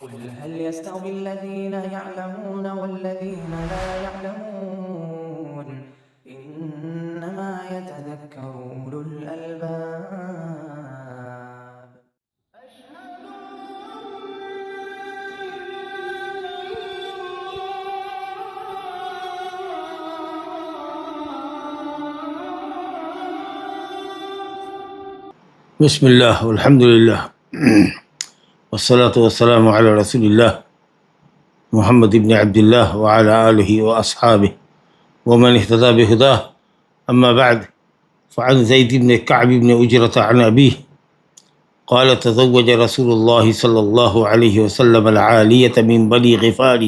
قل هل يستوي الذين يعلمون والذين لا يعلمون إنما يتذكر أولو الألباب. بسم اللہ والحمد للہ والصلاة والسلام علی رسول اللہ محمد بن عبد اللہ وعلى آلہ واصحابہ ومن اہتدى بہداہ اما بعد فعن زید بن کعب بن عجرة عن ابیہ قال تزوج رسول اللہ صلی اللہ علیہ وسلم العالیة من بنی غفار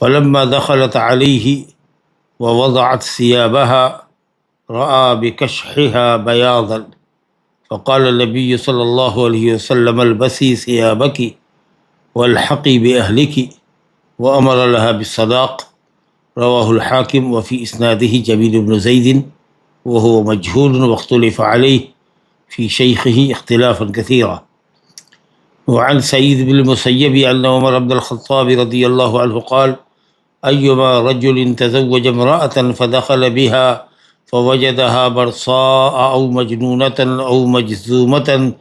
فلما دخلت علیہ ووضعت ثيابها رأى بكشحها بياضا فقال النبي صلى الله عليه وسلم البسي ثيابك والحقي بأهلك وأمر لها بالصداق. رواه الحاكم وفي إسناده جميل بن زيد وهو مجهول واختلف عليه في شيخه اختلافا كثيرا. وعن سعيد بن المسيب أن عمر بن الخطاب رضي الله عنه قال أيما رجل تزوج امرأة فدخل بها فوجدها برصاء أو مجنونة أو مجذومة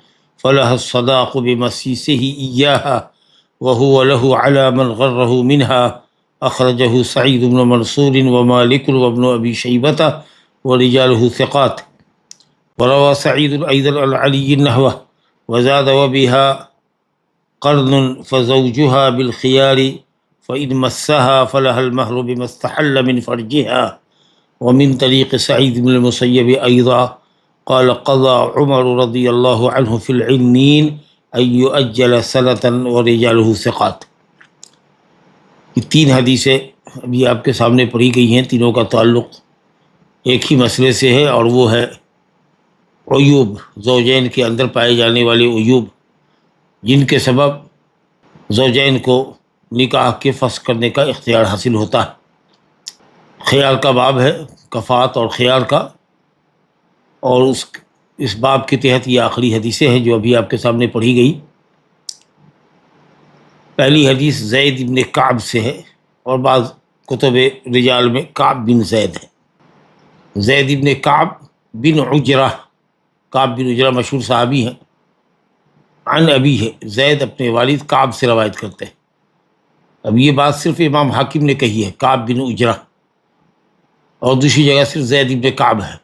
فلها الصداق بمسيسه إياها وهو له على من غره منها. أخرجه سعيد بن منصور ومالك وابن أبي شيبة ورجاله ثقات. وروى سعيد أيضا عن علي نحوه وزاد وبها قرن فزوجها بالخيار فإن مسها فلها المهر بما استحل من فرجها. ومن طريق سعيد بن المسيب أيضا قال قضى عمر رضي الله عنه في العنين أن يؤجل سنة ورجاله ثقات. یہ تین حدیثیں ابھی آپ کے سامنے پڑھی گئی ہیں، تینوں کا تعلق ایک ہی مسئلے سے ہے، اور وہ ہے عیوب، زوجین کے اندر پائے جانے والے عیوب جن کے سبب زوجین کو نکاح کے فسخ کرنے کا اختیار حاصل ہوتا ہے. خیار کا باب ہے، کفات اور خیار کا، اور اس باب کے تحت یہ آخری حدیثیں ہیں جو ابھی آپ کے سامنے پڑھی گئی. پہلی حدیث زید بن کعب سے ہے، اور بعض کتب رجال میں کعب بن زید ہے. زید بن کعب بن عجرہ، کعب بن عجرہ مشہور صحابی ہیں. عن ابی ہے، زید اپنے والد کعب سے روایت کرتے ہیں. اب یہ بات صرف امام حاکم نے کہی ہے، کعب بن عجرہ، اور دوسری جگہ صرف زید ابن کعب ہے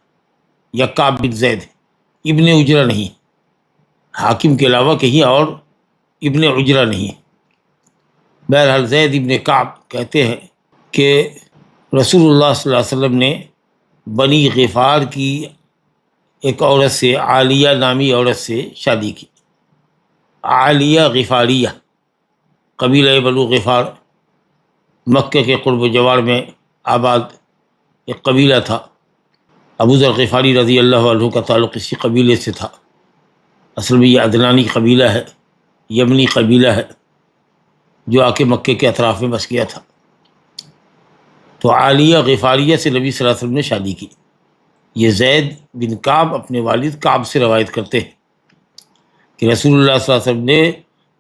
یا کعب بن زید، ابن عجرہ نہیں. حاکم کے علاوہ کہیں اور ابن عجرہ نہیں ہے. بہرحال زید ابن کعب کہتے ہیں کہ رسول اللہ صلی اللہ علیہ وسلم نے بنی غفار کی ایک عورت سے، عالیہ نامی عورت سے شادی کی. عالیہ غفاریہ، قبیلہ بنو غفار، مکہ کے قرب و جوار میں آباد ایک قبیلہ تھا. ابو ذر غفاری رضی اللہ عنہ کا تعلق اسی قبیلے سے تھا. اصل میں یہ عدنانی قبیلہ ہے، یمنی قبیلہ ہے جو آ کے مکے کے اطراف میں بس گیا تھا. تو عالیہ غفاریہ سے نبی صلی اللہ علیہ وسلم نے شادی کی. یہ زید بن کعب اپنے والد کعب سے روایت کرتے ہیں کہ رسول اللہ صلی اللہ علیہ وسلم نے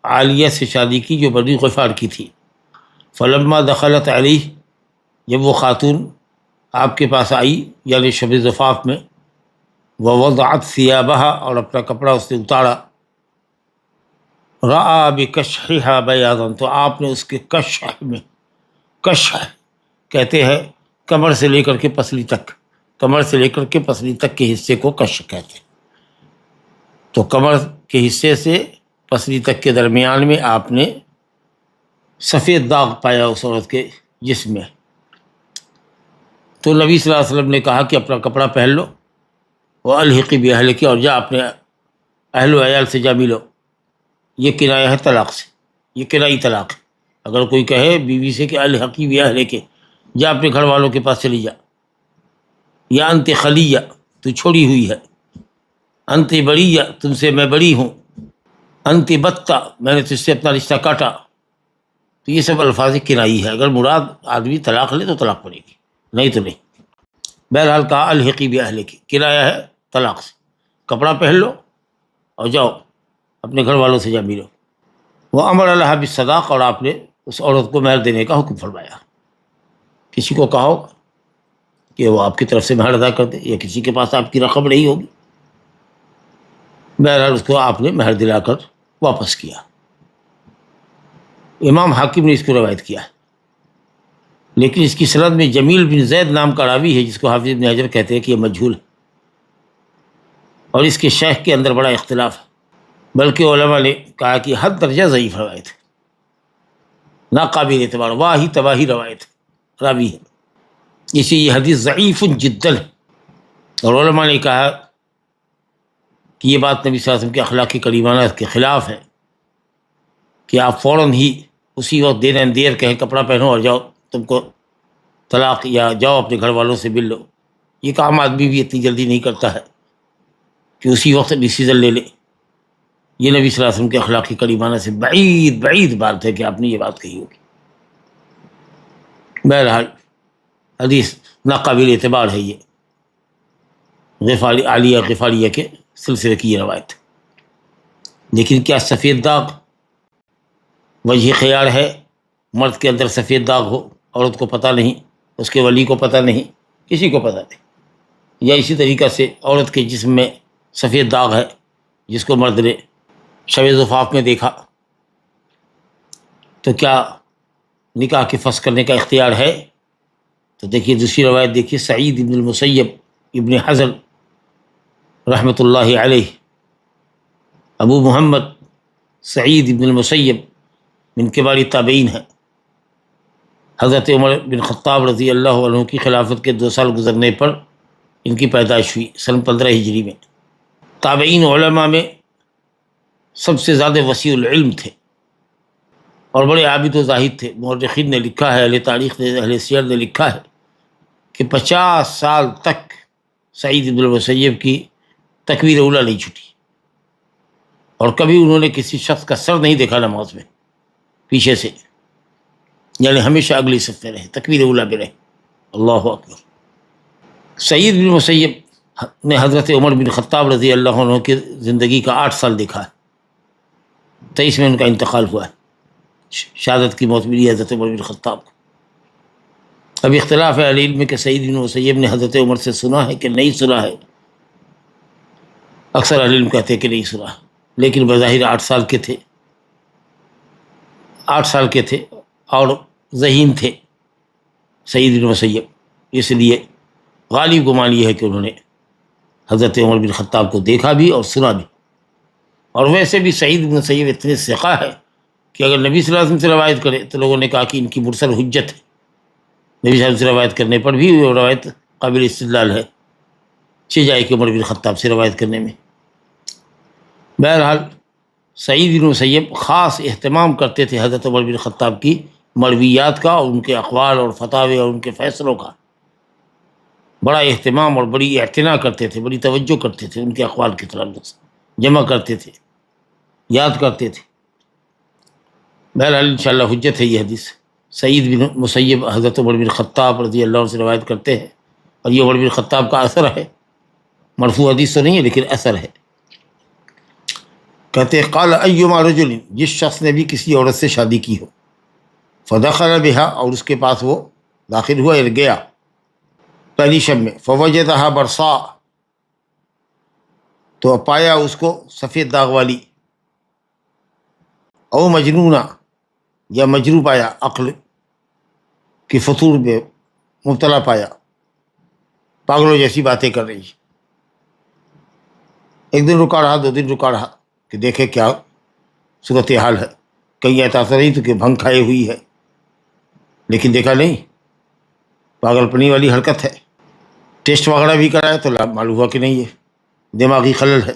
عالیہ سے شادی کی جو بنی غفار کی تھی. فلما دخلت علیہ، جب وہ خاتون آپ کے پاس آئی یعنی شب زفاف میں، ووضعت ثیابها، اور اپنا کپڑا اس نے اتارا، رأى بکشحها بیاضا، تو آپ نے اس کے کشح میں، کشح کہتے ہیں کمر سے لے کر کے پسلی تک، کمر سے لے کر کے پسلی تک کے حصے کو کشح کہتے ہیں. تو کمر کے حصے سے پسلی تک کے درمیان میں آپ نے سفید داغ پایا اس عورت کے جسم میں. تو نبی صلی اللہ علیہ وسلم نے کہا کہ اپنا کپڑا پہن لو، وَأَلْحِقِ بِأَهْلِكِ، اور جا اپنے اہل و عیال سے جا ملو. یہ کنایہ ہے طلاق سے، یہ کنائی طلاق ہے. اگر کوئی کہے بیوی سے کہ الحقی بِأَهْلِكِ، جا اپنے گھر والوں کے پاس چلی جا، یا انت خلیہ، تو چھوڑی ہوئی ہے، انت بریہ، تم سے میں بری ہوں، انت بتہ، میں نے تجھ سے اپنا رشتہ کاٹا، تو یہ سب الفاظ کنائی ہے. اگر مراد آدمی طلاق لے تو طلاق پڑے گی، نہیں تو نہیں. بہرحال کہا الحقی بِأَهْلِكِ، کنایا ہے طلاق سے. کپڑا پہن لو اور جاؤ اپنے گھر والوں سے جا ملو. وہ امر اللہ بالصداق، اور آپ نے اس عورت کو مہر دینے کا حکم فرمایا۔ کسی کو کہا ہوگا کہ وہ آپ کی طرف سے مہر ادا کر دے، یا کسی کے پاس آپ کی رقم نہیں ہوگی، بہرحال اس کو آپ نے مہر دلا کر واپس کیا۔ امام حاکم نے اس کو روایت کیا، لیکن اس کی سند میں جمیل بن زید نام کا راوی ہے، جس کو حافظ ابن حجر کہتے ہیں کہ یہ مجہول ہے، اور اس کے شیخ کے اندر بڑا اختلاف ہے، بلکہ علماء نے کہا کہ حد درجہ ضعیف روایت ہے، ناقابل اعتبار، واہی تباہی روایت راوی ہے، اسی یہ حدیث ضعیف جدا ہے۔ اور علماء نے کہا کہ یہ بات نبی صلی اللہ علیہ وسلم کے اخلاق کریمانہ کے خلاف ہے کہ آپ فوراً ہی اسی وقت دیر کہیں کپڑا پہنو اور جاؤ، تم کو طلاق، یا جاؤ اپنے گھر والوں سے مل لو۔ یہ کام آدمی بھی اتنی جلدی نہیں کرتا ہے کہ اسی وقت ڈیسیزن لے لے۔ یہ نبی صلی اللہ علیہ وسلم کے اخلاق کریمانہ سے بعید بات ہے کہ آپ نے یہ بات کہی ہوگی۔ بہرحال حدیث ناقابل اعتبار ہے، یہ عالیہ غفاریہ کے سلسلے کی یہ روایت۔ لیکن کیا سفید داغ وجہ خیار ہے؟ مرد کے اندر سفید داغ ہو، عورت کو پتہ نہیں، اس کے ولی کو پتہ نہیں، کسی کو پتہ نہیں، یا اسی طریقہ سے عورت کے جسم میں سفید داغ ہے جس کو مرد نے شب زفاف میں دیکھا، تو کیا نکاح کے فسخ کرنے کا اختیار ہے؟ تو دیکھیے دوسری روایت دیکھیے، سعید ابن المسیب ابن حزن رحمۃ اللہ علیہ، ابو محمد سعید ابن المسیب من کبار تابعین ہے۔ حضرت عمر بن خطاب رضی اللہ عنہ کی خلافت کے 2 سال گزرنے پر ان کی پیدائش ہوئی، سن 15 ہجری میں۔ تابعین علماء میں سب سے زیادہ وسیع العلم تھے اور بڑے عابد و زاہد تھے۔ مورخین نے لکھا ہے، اہل تاریخ نے، اہل سیر نے لکھا ہے کہ 50 سال تک سعید بن المسیب کی تکبیر اولیٰ نہیں چھٹی، اور کبھی انہوں نے کسی شخص کا سر نہیں دیکھا نماز میں پیچھے سے، یعنی ہمیشہ اگلی صف میں رہے، تکبیر اولیٰ میں رہے۔ اللہ اکبر۔ سعید بن مسیب نے حضرت عمر بن خطاب رضی اللہ عنہ کی زندگی کا 8 سال دیکھا ہے، 23 میں ان کا انتقال ہوا ہے، شہادت کی موت ملی حضرت عمر بن خطاب کو۔ اب اختلاف ہے اہل علم میں کہ سعید بن مسیب نے حضرت عمر سے سنا ہے کہ نہیں سنا ہے۔ اکثر اہل علم کہتے ہیں کہ نہیں سنا، لیکن بظاہر 8 سال کے تھے، 8 سال کے تھے اور ذہین تھے سعید بن مسیب، اس لیے غالب گمان یہ ہے کہ انہوں نے حضرت عمر بن خطاب کو دیکھا بھی اور سنا بھی۔ اور ویسے بھی سعید بن مسیب اتنے ثقہ ہے کہ اگر نبی صلی اللہ علیہ وسلم سے روایت کرے تو لوگوں نے کہا کہ ان کی مرسل حجت ہے، نبی صلی اللہ علیہ وسلم سے روایت کرنے پر بھی وہ روایت قابل استدلال ہے، چھ جائے کہ عمر بن خطاب سے روایت کرنے میں۔ بہرحال سعید بن مسیب خاص اہتمام کرتے تھے حضرت عمر بن خطاب کی مرویات کا، اور ان کے اقوال اور فتاوی اور ان کے فیصلوں کا بڑا اہتمام اور بڑی اعتنا کرتے تھے، بڑی توجہ کرتے تھے، ان کے اقوال کی تعلق سے جمع کرتے تھے، یاد کرتے تھے۔ بہرحال انشاءاللہ حجت ہے یہ حدیث۔ سعید بن مسیب حضرت عمر بن خطاب رضی اللہ عنہ سے روایت کرتے ہیں، اور یہ عمر بن خطاب کا اثر ہے، مرفوع حدیث تو نہیں ہے لیکن اثر ہے۔ کہتے ہیں قال ایما رجل، جس شخص نے بھی کسی عورت سے شادی کی ہو، فدخل بها، اور اس کے پاس وہ داخل ہوا یا گیا پہلی شب میں، فوجدها برصاء، تو پایا اس کو سفید داغ والی، او مجنونہ، یا مجنون پایا، عقل کی فطور میں مبتلا پایا، پاگلوں جیسی باتیں کر رہی، ایک دن رکا رہا، 2 دن رکا رہا کہ دیکھے کیا صورتحال ہے، کہیں احساس نہیں تو کہ بھنگ کھائے ہوئی ہے، لیکن دیکھا نہیں، پاگل پنی والی حرکت ہے۔ ٹیسٹ وغیرہ بھی کرایا تو معلوم ہوا کہ نہیں ہے، دماغی خلل ہے۔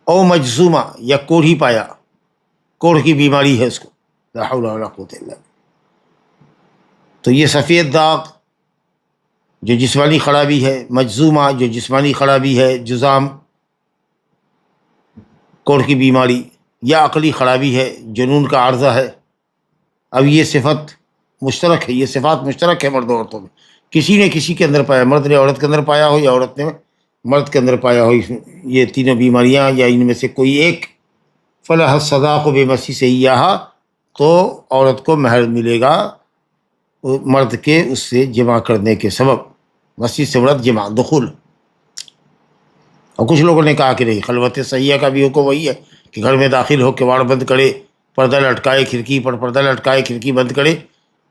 او مجزومہ، یا کوڑھی پایا، کوڑھ کی بیماری ہے اس کو، لا حول ولا قوت الا باللہ۔ تو یہ سفید داغ جو جسمانی خرابی ہے، مجزومہ جو جسمانی خرابی ہے، جزام کوڑھ کی بیماری، یا عقلی خرابی ہے، جنون کا عارضہ ہے۔ اب یہ صفت مشترک ہے، یہ صفات مشترک ہے مرد و عورتوں میں، کسی نے کسی کے اندر پایا، مرد نے عورت کے اندر پایا ہو یا عورت نے مرد کے اندر پایا ہو، یہ تینوں بیماریاں یا ان میں سے کوئی ایک فلاح الصداق بمسی سے یہاں، تو عورت کو مہر ملے گا مرد کے اس سے جمع کرنے کے سبب. مسیح سے مراد جمع، دخول. اور کچھ لوگوں نے کہا کہ نہیں، خلوت سیاح کا بھی حکم وہی ہے کہ گھر میں داخل ہو کواڑ بند کرے، پردہ لٹکائے، کھڑکی پر پردہ لٹکائے، کھڑکی بند کرے،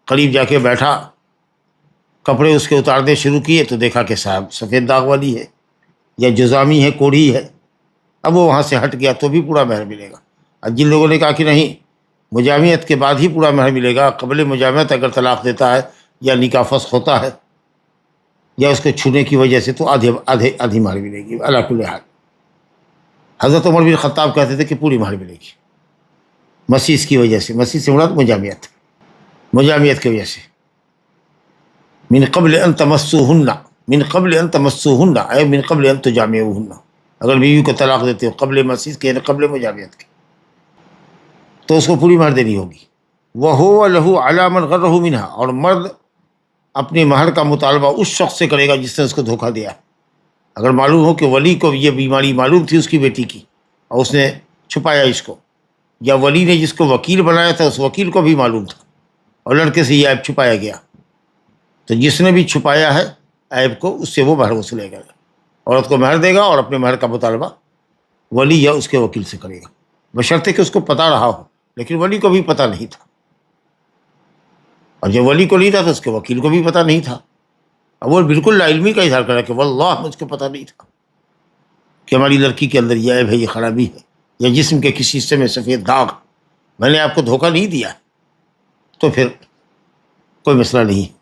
قریب جا کے بیٹھا، کپڑے اس کے اتارنے شروع کیے تو دیکھا کہ صاحب سفید داغ والی ہے یا جزامی ہے، کوڑھی ہے. اب وہ وہاں سے ہٹ گیا تو بھی پورا مہر ملے گا. اور جن لوگوں نے کہا کہ نہیں، مجامعت کے بعد ہی پورا مہر ملے گا، قبل مجامعت اگر طلاق دیتا ہے یا نکاح فسخ ہوتا ہے یا اس کو چھونے کی وجہ سے تو آدھی مہر ملے گی. علی کل حال حضرت عمر بن خطاب کہتے تھے کہ پوری مہر ملے گی مسیح کی وجہ سے. مسیح سے مراد مجامعت کی وجہ سے. من قبل ان تمسوہن، من قبل ان تمسوہن اے من قبل ان تجامعوہن. اگر بیوی کو طلاق دیتے ہو قبل مسیح کے یعنی قبل مجامعت کے تو اس کو پوری مہر دینی ہوگی. وَهُوَ لَهُ عَلَىٰ مَنْ غَرَّهُ مِنْهَا، اور مرد اپنے مہر کا مطالبہ اس شخص سے کرے گا جس نے اس کو دھوکہ دیا. اگر معلوم ہو کہ ولی کو یہ بیماری معلوم تھی اس کی بیٹی کی اور اس نے چھپایا اس کو، یا ولی نے جس کو وکیل بنایا تھا اس وکیل کو بھی معلوم تھا اور لڑکے سے یہ عیب چھپایا گیا، تو جس نے بھی چھپایا ہے عیب کو اس سے وہ مہر وصولے گا. عورت کو مہر دے گا اور اپنے مہر کا مطالبہ ولی یا اس کے وکیل سے کرے گا، بشرطے کہ اس کو پتہ رہا ہو. لیکن ولی کو بھی پتہ نہیں تھا، اور جب ولی کو نہیں تھا تو اس کے وکیل کو بھی پتہ نہیں تھا. اب وہ بالکل لا علمی کا اظہار کرا کہ واللہ مجھ کو پتہ نہیں تھا کہ ہماری لڑکی کے اندر یہ عیب ہے، یہ خرابی ہے، یا جسم کے کسی حصے میں سفید داغ، میں نے آپ کو دھوکہ نہیں دیا، تو پھر کوئی مسئلہ نہیں.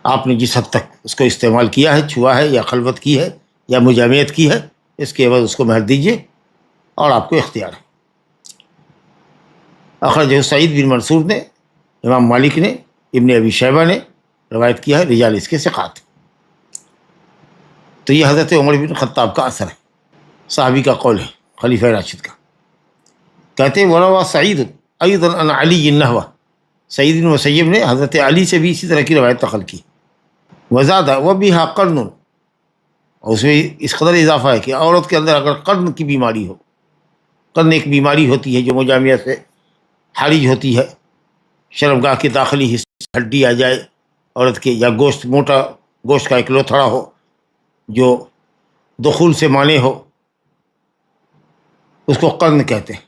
آپ نے جس حد تک اس کو استعمال کیا ہے، چھوا ہے یا خلوت کی ہے یا مجامعت کی ہے، اس کے عوض اس کو مہر دیجیے اور آپ کو اختیار ہے. اخرجہ سعید بن منصور نے، امام مالک نے، ابن ابی شیبہ نے روایت کیا ہے، رجال اس کے ثقات. تو یہ حضرت عمر بن خطاب کا اثر ہے، صحابی کا قول ہے، خلیفہ راشد کا. کہتے ہیں وروى سعید ایضا عن علی النحو، سعید بن مسیب نے حضرت علی سے بھی اسی طرح کی روایت نقل کی. وزاد وبها قرن، اور اس میں اس قدر اضافہ ہے کہ عورت کے اندر اگر قرن کی بیماری ہو، قرن ایک بیماری ہوتی ہے جو مجامعہ سے خارج ہوتی ہے، شرمگاہ کے داخلی حصے ہڈی آ جائے عورت کے، یا گوشت، موٹا گوشت کا ایک لوتھڑا ہو جو دخول سے مانع ہو، اس کو قرن کہتے ہیں.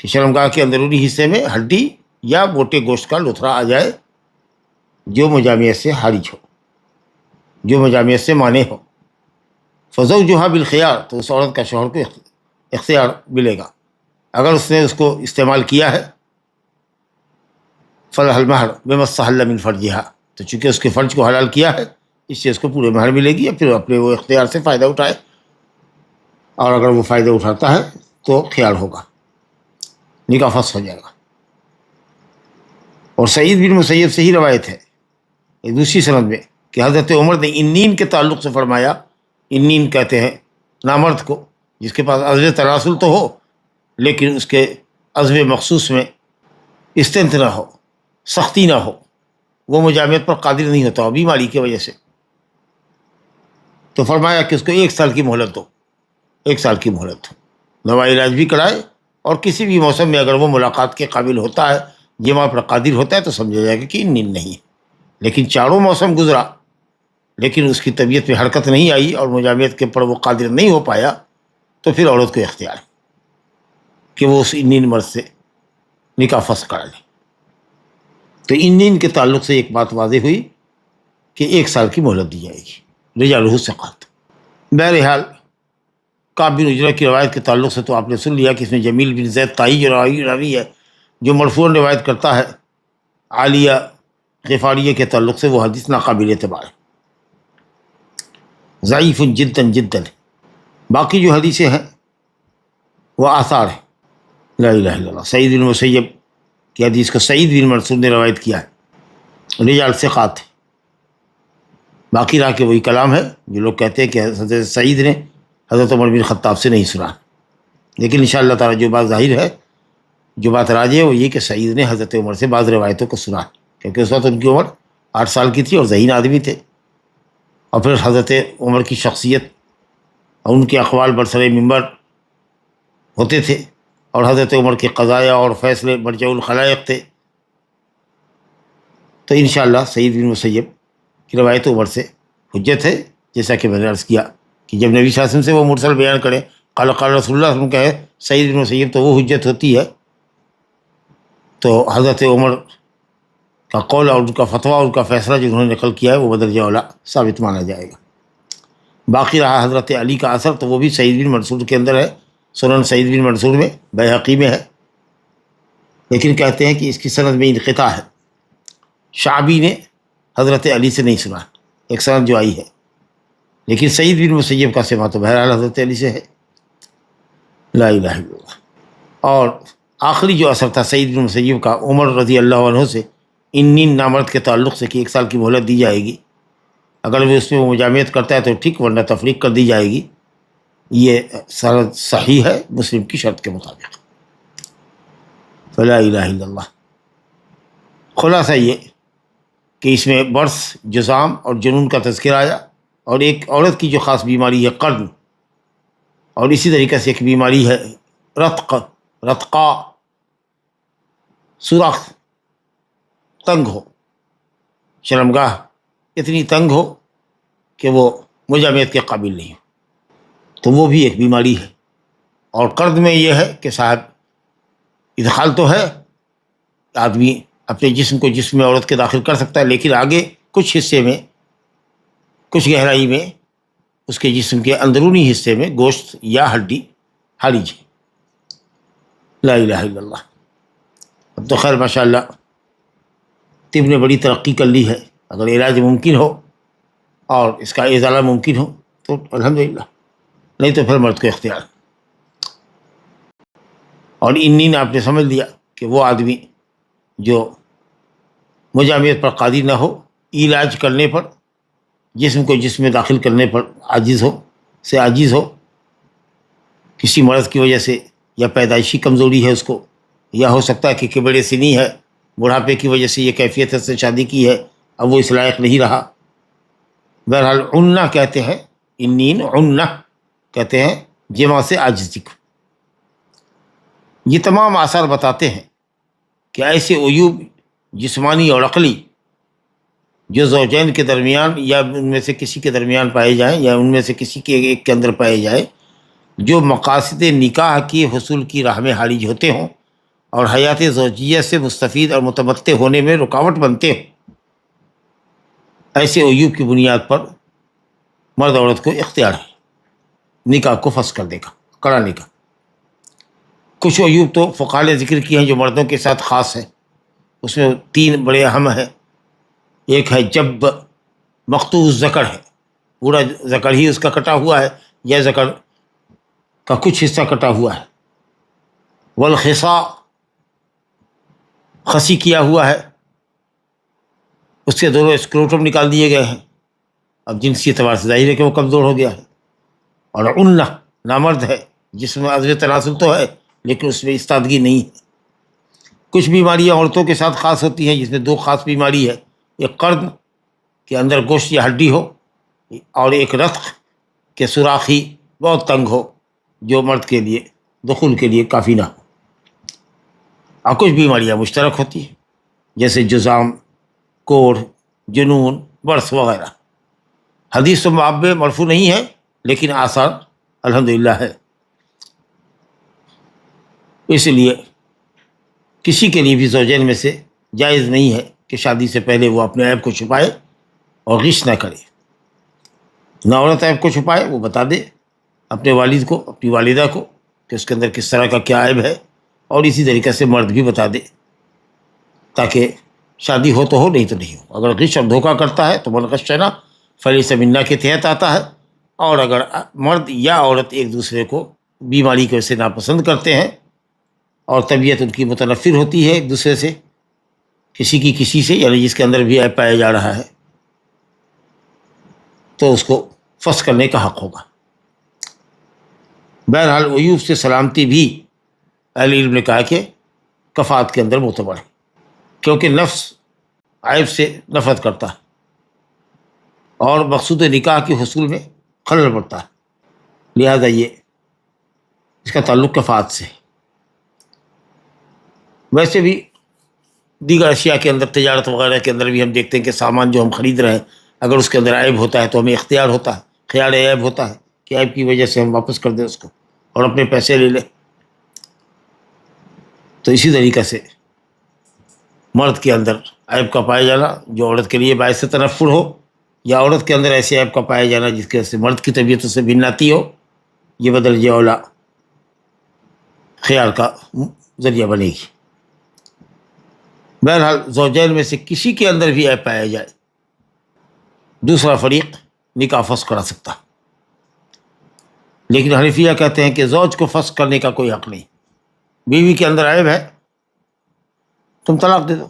کہ شرمگاہ کے اندرونی حصے میں ہڈی یا موٹے گوشت کا لوتھڑا آ جائے جو مجامعت سے خارج ہو، جو مجامعت سے مانع ہو. فزوجها بالخيار، تو اس عورت کا شوہر کو اختیار ملے گا اگر اس نے اس کو استعمال کیا ہے. فلح المہر بما استحل من فرجها، تو چونکہ اس کے فرج کو حلال کیا ہے اس سے اس کو پورے مہر ملے گی، یا پھر اپنے وہ اختیار سے فائدہ اٹھائے، اور اگر وہ فائدہ اٹھاتا ہے تو خیال ہوگا، نکاح فسخ ہو جائے گا. اور سعید بن مسیب سے ہی روایت ہے ایک دوسری سند میں کہ حضرت عمر نے انین کے تعلق سے فرمایا، انین کہتے ہیں نامرد کو جس کے پاس عزم تناسل تو ہو لیکن اس کے عزم مخصوص میں استنت نہ ہو، سختی نہ ہو، وہ مجامعت پر قادر نہیں ہوتا بیماری کی وجہ سے، تو فرمایا کہ اس کو 1 سال کی مہلت دو، 1 سال کی مہلت دو، دوا علاج بھی کرائے، اور کسی بھی موسم میں اگر وہ ملاقات کے قابل ہوتا ہے، جمع پر قادر ہوتا ہے تو سمجھا جائے گا کہ نیند نہیں ہے. لیکن 4 موسم گزرا لیکن اس کی طبیعت میں حرکت نہیں آئی اور مجامعت کے پر وہ قادر نہیں ہو پایا، تو پھر عورت کو اختیار ہے کہ وہ اس نیند مرد سے نکاح فسخ کرا لے. تو نیند کے تعلق سے ایک بات واضح ہوئی کہ 1 سال کی مہلت دی جائے گی، رجالہ ثقات. بہرحال کعب بن عجرہ کی روایت کے تعلق سے تو آپ نے سن لیا کہ اس میں جمیل بن زید طائی جو راوی ہے جو مرفوعاً روایت کرتا ہے عالیہ غفاریہ کے تعلق سے، وہ حدیث ناقابل اعتبار ہے، ضعیف جداً جداً. باقی جو حدیثیں ہیں وہ آثار ہیں. لا الہ الا اللہ. سعید بن مسیب کی حدیث کو سعید بن منصور نے روایت کیا ہے، رجال ثقات ہے. باقی رہا کہ وہی کلام ہے جو لوگ کہتے ہیں کہ حضرت سعید نے حضرت عمر بن خطاب سے نہیں سنا، لیکن انشاءاللہ تعالیٰ جو بات ظاہر ہے، جو بات راجح ہے وہ یہ کہ سعید نے حضرت عمر سے بعض روایتوں کو سنا، کیونکہ اس وقت ان کی عمر 8 سال کی تھی اور ذہین آدمی تھے، اور پھر حضرت عمر کی شخصیت اور ان کے اقوال برسر منبر ہوتے تھے، اور حضرت عمر کے قضایا اور فیصلے مرجع الخلائق تھے. تو انشاءاللہ سعید بن مسیب کی روایت عمر سے حجت ہے، جیسا کہ میں نے عرض کیا کہ جب نبی صلی اللہ علیہ وسلم سے وہ مرسل بیان کرے قال قال رسول اللہ صلی اللہ علیہ وسلم کہے سعید بن مسیب، تو وہ حجت ہوتی ہے. تو حضرت عمر کا قول اور ان کا فتویٰ، ان کا فیصلہ جو انہوں نے نقل کیا ہے، وہ بدرجہ اولا ثابت مانا جائے گا. باقی رہا حضرت علی کا اثر، تو وہ بھی سعید بن منصور کے اندر ہے، سنن سعید بن منصور میں، بیہقی میں ہے، لیکن کہتے ہیں کہ اس کی سند میں انقطاع ہے. شعبی نے حضرت علی سے نہیں سنا، ایک سند جو آئی ہے، لیکن سعید بن مسیب کا سماع تو بہرحال حضرت علی سے ہے. لا الہ الا اللہ. اور آخری جو اثر تھا سعید بن مسیب کا عمر رضی اللہ عنہ سے ان نامرد کے تعلق سے کہ 1 سال کی مہلت دی جائے گی، اگر وہ اس میں مجامعت کرتا ہے تو ٹھیک، ورنہ تفریق کر دی جائے گی. یہ سند صحیح ہے مسلم کی شرط کے مطابق. فلا الہ الا اللہ. خلاصہ یہ کہ اس میں برس، جذام اور جنون کا تذکرہ آیا، اور ایک عورت کی جو خاص بیماری ہے قرن، اور اسی طریقے سے ایک بیماری ہے رتقا، سوراخ، تنگ ہو، شرمگاہ اتنی تنگ ہو کہ وہ مجامعت کے قابل نہیں ہو، تو وہ بھی ایک بیماری ہے. اور قرض میں یہ ہے کہ صاحب ادخال تو ہے، آدمی اپنے جسم کو جسم میں عورت کے داخل کر سکتا ہے، لیکن آگے کچھ حصے میں، کچھ گہرائی میں، اس کے جسم کے اندرونی حصے میں گوشت یا ہڈی حالج ہے. لا الہ الا اللہ. اب تو خیر ماشاء اللہ طب نے بڑی ترقی کر لی ہے، اگر علاج ممکن ہو اور اس کا ازالہ ممکن ہو تو الحمدللہ، نہیں تو پھر مرد کو اختیار. اور انین آپ نے سمجھ لیا کہ وہ آدمی جو مجامعت پر قادر نہ ہو، علاج کرنے پر، جسم کو جسم میں داخل کرنے پر عاجز ہو، کسی مرض کی وجہ سے، یا پیدائشی کمزوری ہے اس کو، یا ہو سکتا ہے کہ کبڑ سنی ہے، بڑھاپے کی وجہ سے یہ کیفیت سے شادی کی ہے، اب وہ اس لائق نہیں رہا. بہرحال عنہ کہتے ہیں، انین عنہ کہتے ہیں جمع سے عاجزی کو. یہ تمام آثار بتاتے ہیں کہ ایسے عیوب جسمانی اور عقلی جو زوجین کے درمیان یا ان میں سے کسی کے درمیان پائے جائیں، یا ان میں سے کسی کے ایک کے اندر پائے جائیں، جو مقاصد نکاح کی حصول کی راہ میں حائج ہوتے ہوں اور حیات زوجیہ سے مستفید اور متمتع ہونے میں رکاوٹ بنتے ہوں، ایسے عیوب کی بنیاد پر مرد عورت کو اختیار ہے نکاح کو فسخ کرنے کا، کرانے کا. کچھ عیوب تو فقہاء نے ذکر کیے ہیں جو مردوں کے ساتھ خاص ہیں، اس میں 3 بڑے اہم ہیں. ایک ہے جب مقطوع الذکر ہے، پورا ذکر ہی اس کا کٹا ہوا ہے، یا ذکر کا کچھ حصہ کٹا ہوا ہے. والخصاء، خسی کیا ہوا ہے، اس کے دونوں اسکروٹم نکال دیے گئے ہیں، اب جنسی اعتبار سے ظاہر ہے کہ وہ کمزور ہو گیا ہے. اور عنہ نامرد ہے، جس میں عدم تناسل تو ہے لیکن اس میں استادگی نہیں ہے. کچھ بیماریاں عورتوں کے ساتھ خاص ہوتی ہیں، جس میں 2 خاص بیماری ہے، ایک قرن کے اندر گوشت یا ہڈی ہو، اور ایک رتق کے سوراخی بہت تنگ ہو جو مرد کے لیے دخول کے لیے کافی نہ ہو. اور کچھ بیماریاں مشترک ہوتی ہیں جیسے جذام، کوڑھ، جنون، برس وغیرہ. حدیث و باب میں مرفوع نہیں ہے لیکن آثار الحمدللہ ہے. اس لیے کسی کے لیے بھی زوجین میں سے جائز نہیں ہے کہ شادی سے پہلے وہ اپنے عیب کو چھپائے اور غش نہ کرے. نہ عورت عیب کو چھپائے، وہ بتا دے اپنے والد کو، اپنی والدہ کو کہ اس کے اندر کس طرح کا کیا عیب ہے، اور اسی طریقے سے مرد بھی بتا دے تاکہ شادی ہو تو ہو، نہیں تو نہیں ہو. اگر غش اور دھوکہ کرتا ہے تو من غشنا فلیس منا کے تحت آتا ہے. اور اگر مرد یا عورت ایک دوسرے کو بیماری کی وجہ سے ناپسند کرتے ہیں اور طبیعت ان کی متنفر ہوتی ہے ایک دوسرے سے، کسی کی کسی سے، یعنی جس کے اندر بھی عیب پایا جا رہا ہے، تو اس کو فسخ کرنے کا حق ہوگا. بہرحال عیوب سے سلامتی بھی اہل علم نے کہا کہ کفات کے اندر معتبر ہے، کیونکہ نفس عیب سے نفرت کرتا ہے اور مقصود نکاح کے حصول میں خلل پڑتا ہے. لہذا یہ اس کا تعلق کفات سے. ویسے بھی دیگر اشیاء کے اندر، تجارت وغیرہ کے اندر بھی ہم دیکھتے ہیں کہ سامان جو ہم خرید رہے ہیں اگر اس کے اندر عیب ہوتا ہے تو ہمیں اختیار ہوتا ہے، خیال عیب ہوتا ہے کہ عیب کی وجہ سے ہم واپس کر دیں اس کو اور اپنے پیسے لے لیں. تو اسی طریقے سے مرد کے اندر عیب کا پایا جانا جو عورت کے لیے باعث تنفر ہو، یا عورت کے اندر ایسے عیب کا پایا جانا جس کی وجہ سے مرد کی طبیعت سے بھناتی ہو، یہ بدرجہ اولا خیال کا ذریعہ بنے گی. بہرحال زوجین میں سے کسی کے اندر بھی عیب پایا جائے، دوسرا فریق نکاح فسخ کرا سکتا، لیکن حنفیہ کہتے ہیں کہ زوج کو فسخ کرنے کا کوئی حق نہیں. بیوی کے اندر عیب ہے، تم طلاق دے دو،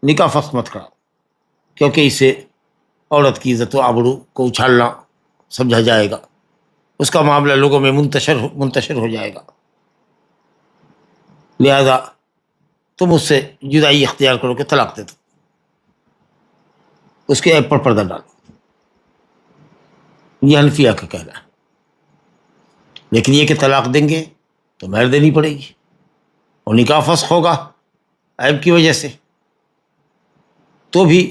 نکاح فسخ مت کراؤ، کیونکہ اس سے عورت کی عزت و آبرو کو اچھالنا سمجھا جائے گا، اس کا معاملہ لوگوں میں منتشر ہو جائے گا. لہذا تم اس سے جدائی اختیار کرو کہ طلاق دے دو، اس کے عیب پر پردہ ڈالو. یہ حنفیہ کا کہنا ہے. لیکن یہ کہ طلاق دیں گے تو مہر دینی پڑے گی اور نکاح فسخ ہوگا عیب کی وجہ سے، تو بھی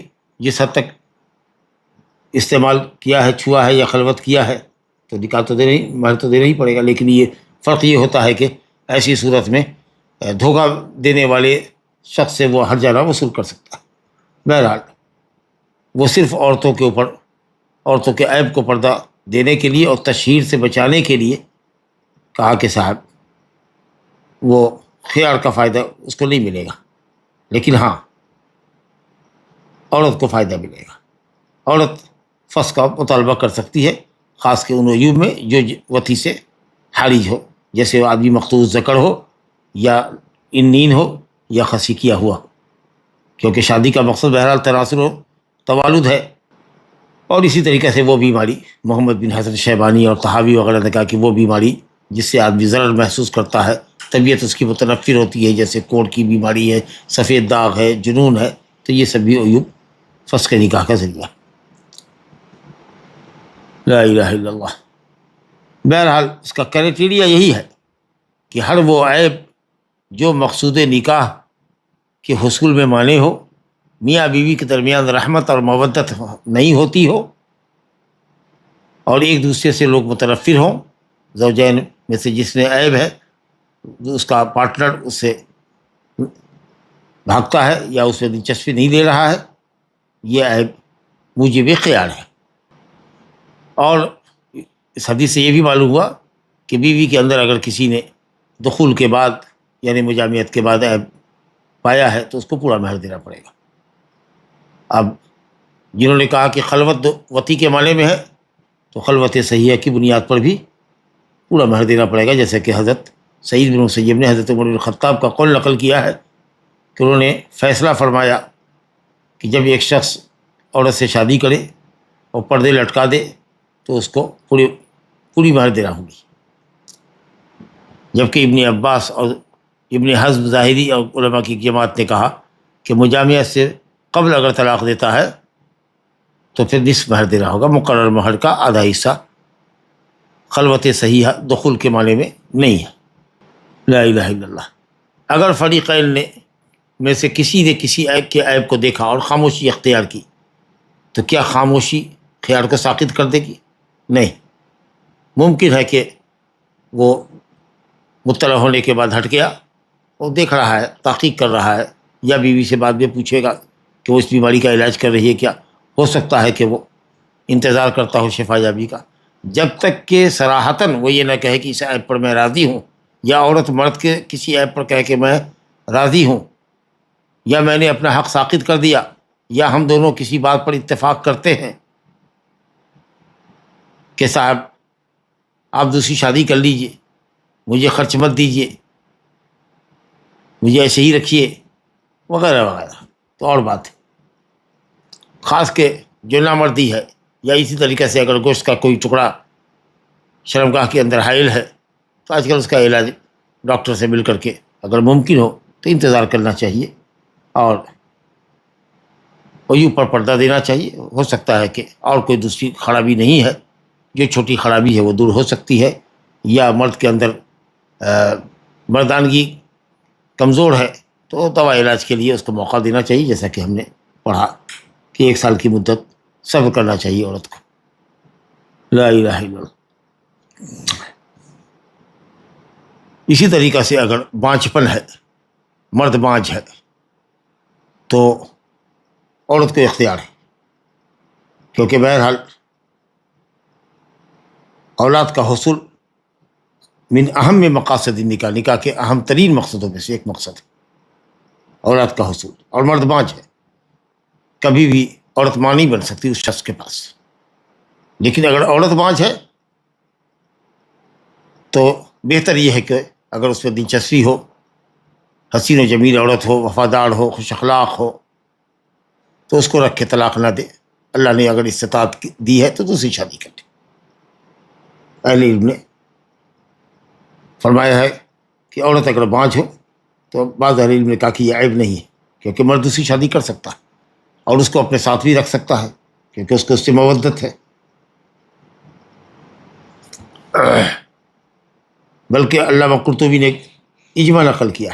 جس حد تک استعمال کیا ہے، چھوا ہے یا خلوت کیا ہے تو نکاح تو مہر تو دینا ہی پڑے گا. لیکن یہ فرق یہ ہوتا ہے کہ ایسی صورت میں دھوکہ دینے والے شخص سے وہ ہر جانہ وصول کر سکتا ہے. بہرحال وہ صرف عورتوں کے اوپر، عورتوں کے عیب کو پردہ دینے کے لیے اور تشہیر سے بچانے کے لیے کہا کہ صاحب وہ خیار کا فائدہ اس کو نہیں ملے گا، لیکن ہاں عورت کو فائدہ ملے گا. عورت فسخ کا مطالبہ کر سکتی ہے، خاص کے ان عیوب میں جو وطی سے حارج ہو، جیسے وہ آدمی مخطوط ذکر ہو یا انین ہو یا خسی کیا ہوا، کیونکہ شادی کا مقصد بہرحال تناسل و توالد ہے. اور اسی طریقے سے وہ بیماری محمد بن حسن شیبانی اور طحاوی وغیرہ نے کہا کہ وہ بیماری جس سے آدمی ضرر محسوس کرتا ہے، طبیعت اس کی متنفر ہوتی ہے، جیسے کوڑ کی بیماری ہے، سفید داغ ہے، جنون ہے، تو یہ سب بھی عیوب فسخ نکاح کا ذریعہ. لا الہ الا اللہ. بہرحال اس کا کرائٹیریا یہی ہے کہ ہر وہ عیب جو مقصود نکاح کے حصول میں مانع ہو، میاں بیوی کے درمیان رحمت اور مودت نہیں ہوتی ہو، اور ایک دوسرے سے لوگ متنفر ہوں. زوجین میں سے جس میں عیب ہے اس کا پارٹنر اس سے بھاگتا ہے یا اس میں دلچسپی نہیں دے رہا ہے، یہ عیب موجب خیال ہے. اور اس حدیث سے یہ بھی معلوم ہوا کہ بیوی کے اندر اگر کسی نے دخول کے بعد یعنی مجامعت کے بعد عیب پایا ہے تو اس کو پورا مہر دینا پڑے گا. اب جنہوں نے کہا کہ خلوت وطی کے معنی میں ہے تو خلوت صحیحہ کی بنیاد پر بھی پورا مہر دینا پڑے گا، جیسے کہ حضرت سعید بن مسیب نے حضرت عمر بن خطاب کا قول نقل کیا ہے کہ انہوں نے فیصلہ فرمایا کہ جب ایک شخص عورت سے شادی کرے اور پردے لٹکا دے تو اس کو پوری مہر دینا ہوگی. جبکہ ابن عباس اور ابن حزم ظاہری اور علماء کی جماعت نے کہا کہ مجامعت سے قبل اگر طلاق دیتا ہے تو پھر نصف مہر دینا ہوگا، مقرر مہر کا آدھا حصہ. خلوت صحیحہ دخول کے معنی میں نہیں ہے. لا الہ الا اللہ. اگر فریقین نے میں سے کسی نے کسی عیب کے عیب کو دیکھا اور خاموشی اختیار کی تو کیا خاموشی خیال کو ساقط کر دے گی؟ نہیں. ممکن ہے کہ وہ مطلع ہونے کے بعد ہٹ گیا اور دیکھ رہا ہے، تحقیق کر رہا ہے، یا بیوی سے بعد میں پوچھے گا کہ وہ اس بیماری کا علاج کر رہی ہے کیا. ہو سکتا ہے کہ وہ انتظار کرتا ہو شفا یابی کا، جب تک کہ صراحتاً وہ یہ نہ کہے کہ اس عیب پر میں راضی ہوں، یا عورت مرد کے کسی عیب پر کہے کہ میں راضی ہوں، یا میں نے اپنا حق ساقط کر دیا، یا ہم دونوں کسی بات پر اتفاق کرتے ہیں کہ صاحب آپ دوسری شادی کر لیجئے، مجھے خرچ مت دیجئے، مجھے ایسے ہی رکھیے وغیرہ وغیرہ، تو اور بات ہے. خاص کے جو نامردی ہے، یا اسی طریقے سے اگر گوشت کا کوئی ٹکڑا شرمگاہ کے اندر حائل ہے تو آج کل اس کا علاج ڈاکٹر سے مل کر کے اگر ممکن ہو تو انتظار کرنا چاہیے اور عیوب پر پردہ دینا چاہیے. ہو سکتا ہے کہ اور کوئی دوسری خرابی نہیں ہے، جو چھوٹی خرابی ہے وہ دور ہو سکتی ہے، یا مرد کے اندر مردانگی کمزور ہے تو دوا علاج کے لیے اس کو موقع دینا چاہیے، جیسا کہ ہم نے پڑھا کہ 1 سال کی مدت صبر کرنا چاہیے عورت کو۔ لا الہ الا اللہ۔ اسی طریقہ سے اگر بانجھپن ہے، مرد بانجھ ہے، تو عورت کو اختیار ہے، کیونکہ بہرحال اولاد کا حصول من اہم مقاصد نکاح، نکاح کے اہم ترین مقصدوں میں سے ایک مقصد ہے اولاد کا حصول، اور مرد بانجھ ہے، کبھی بھی عورت ماں نہیں بن سکتی اس شخص کے پاس۔ لیکن اگر عورت بانجھ ہے تو بہتر یہ ہے کہ اگر اس میں دلچسپی ہو، حسین و جمیل عورت ہو، وفادار ہو، خوش اخلاق ہو، تو اس کو رکھ کے طلاق نہ دے۔ اللہ نے اگر استطاعت دی ہے تو دوسری شادی کر دے۔ اہل علم نے فرمایا ہے کہ عورت اگر بانجھ ہو تو بعض اہل علم نے کہا کہ یہ عیب نہیں ہے، کیونکہ مرد دوسری شادی کر سکتا ہے اور اس کو اپنے ساتھ بھی رکھ سکتا ہے، کیونکہ اس کو اس سے مودت ہے۔ بلکہ علامہ قرطبی نے اجماع نقل کیا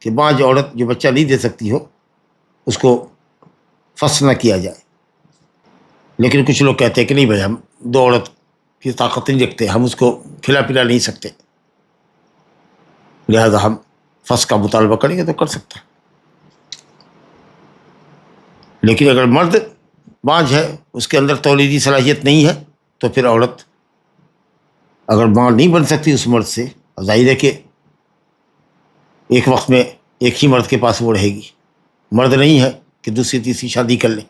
کہ بانجھ عورت جو بچہ نہیں دے سکتی ہو اس کو فسخ نہ کیا جائے۔ لیکن کچھ لوگ کہتے ہیں کہ نہیں بھائی، ہم 2 عورت کی طاقت نہیں رکھتے، ہم اس کو کھلا پلا نہیں سکتے، لہذا ہم فسخ کا مطالبہ کریں گے تو کر سکتا ہے۔ لیکن اگر مرد بانجھ ہے، اس کے اندر تولیدی صلاحیت نہیں ہے، تو پھر عورت اگر ماں نہیں بن سکتی اس مرد سے، ظاہر ہے کہ ایک وقت میں ایک ہی مرد کے پاس وہ رہے گی، مرد نہیں ہے کہ دوسری تیسری شادی کر لے،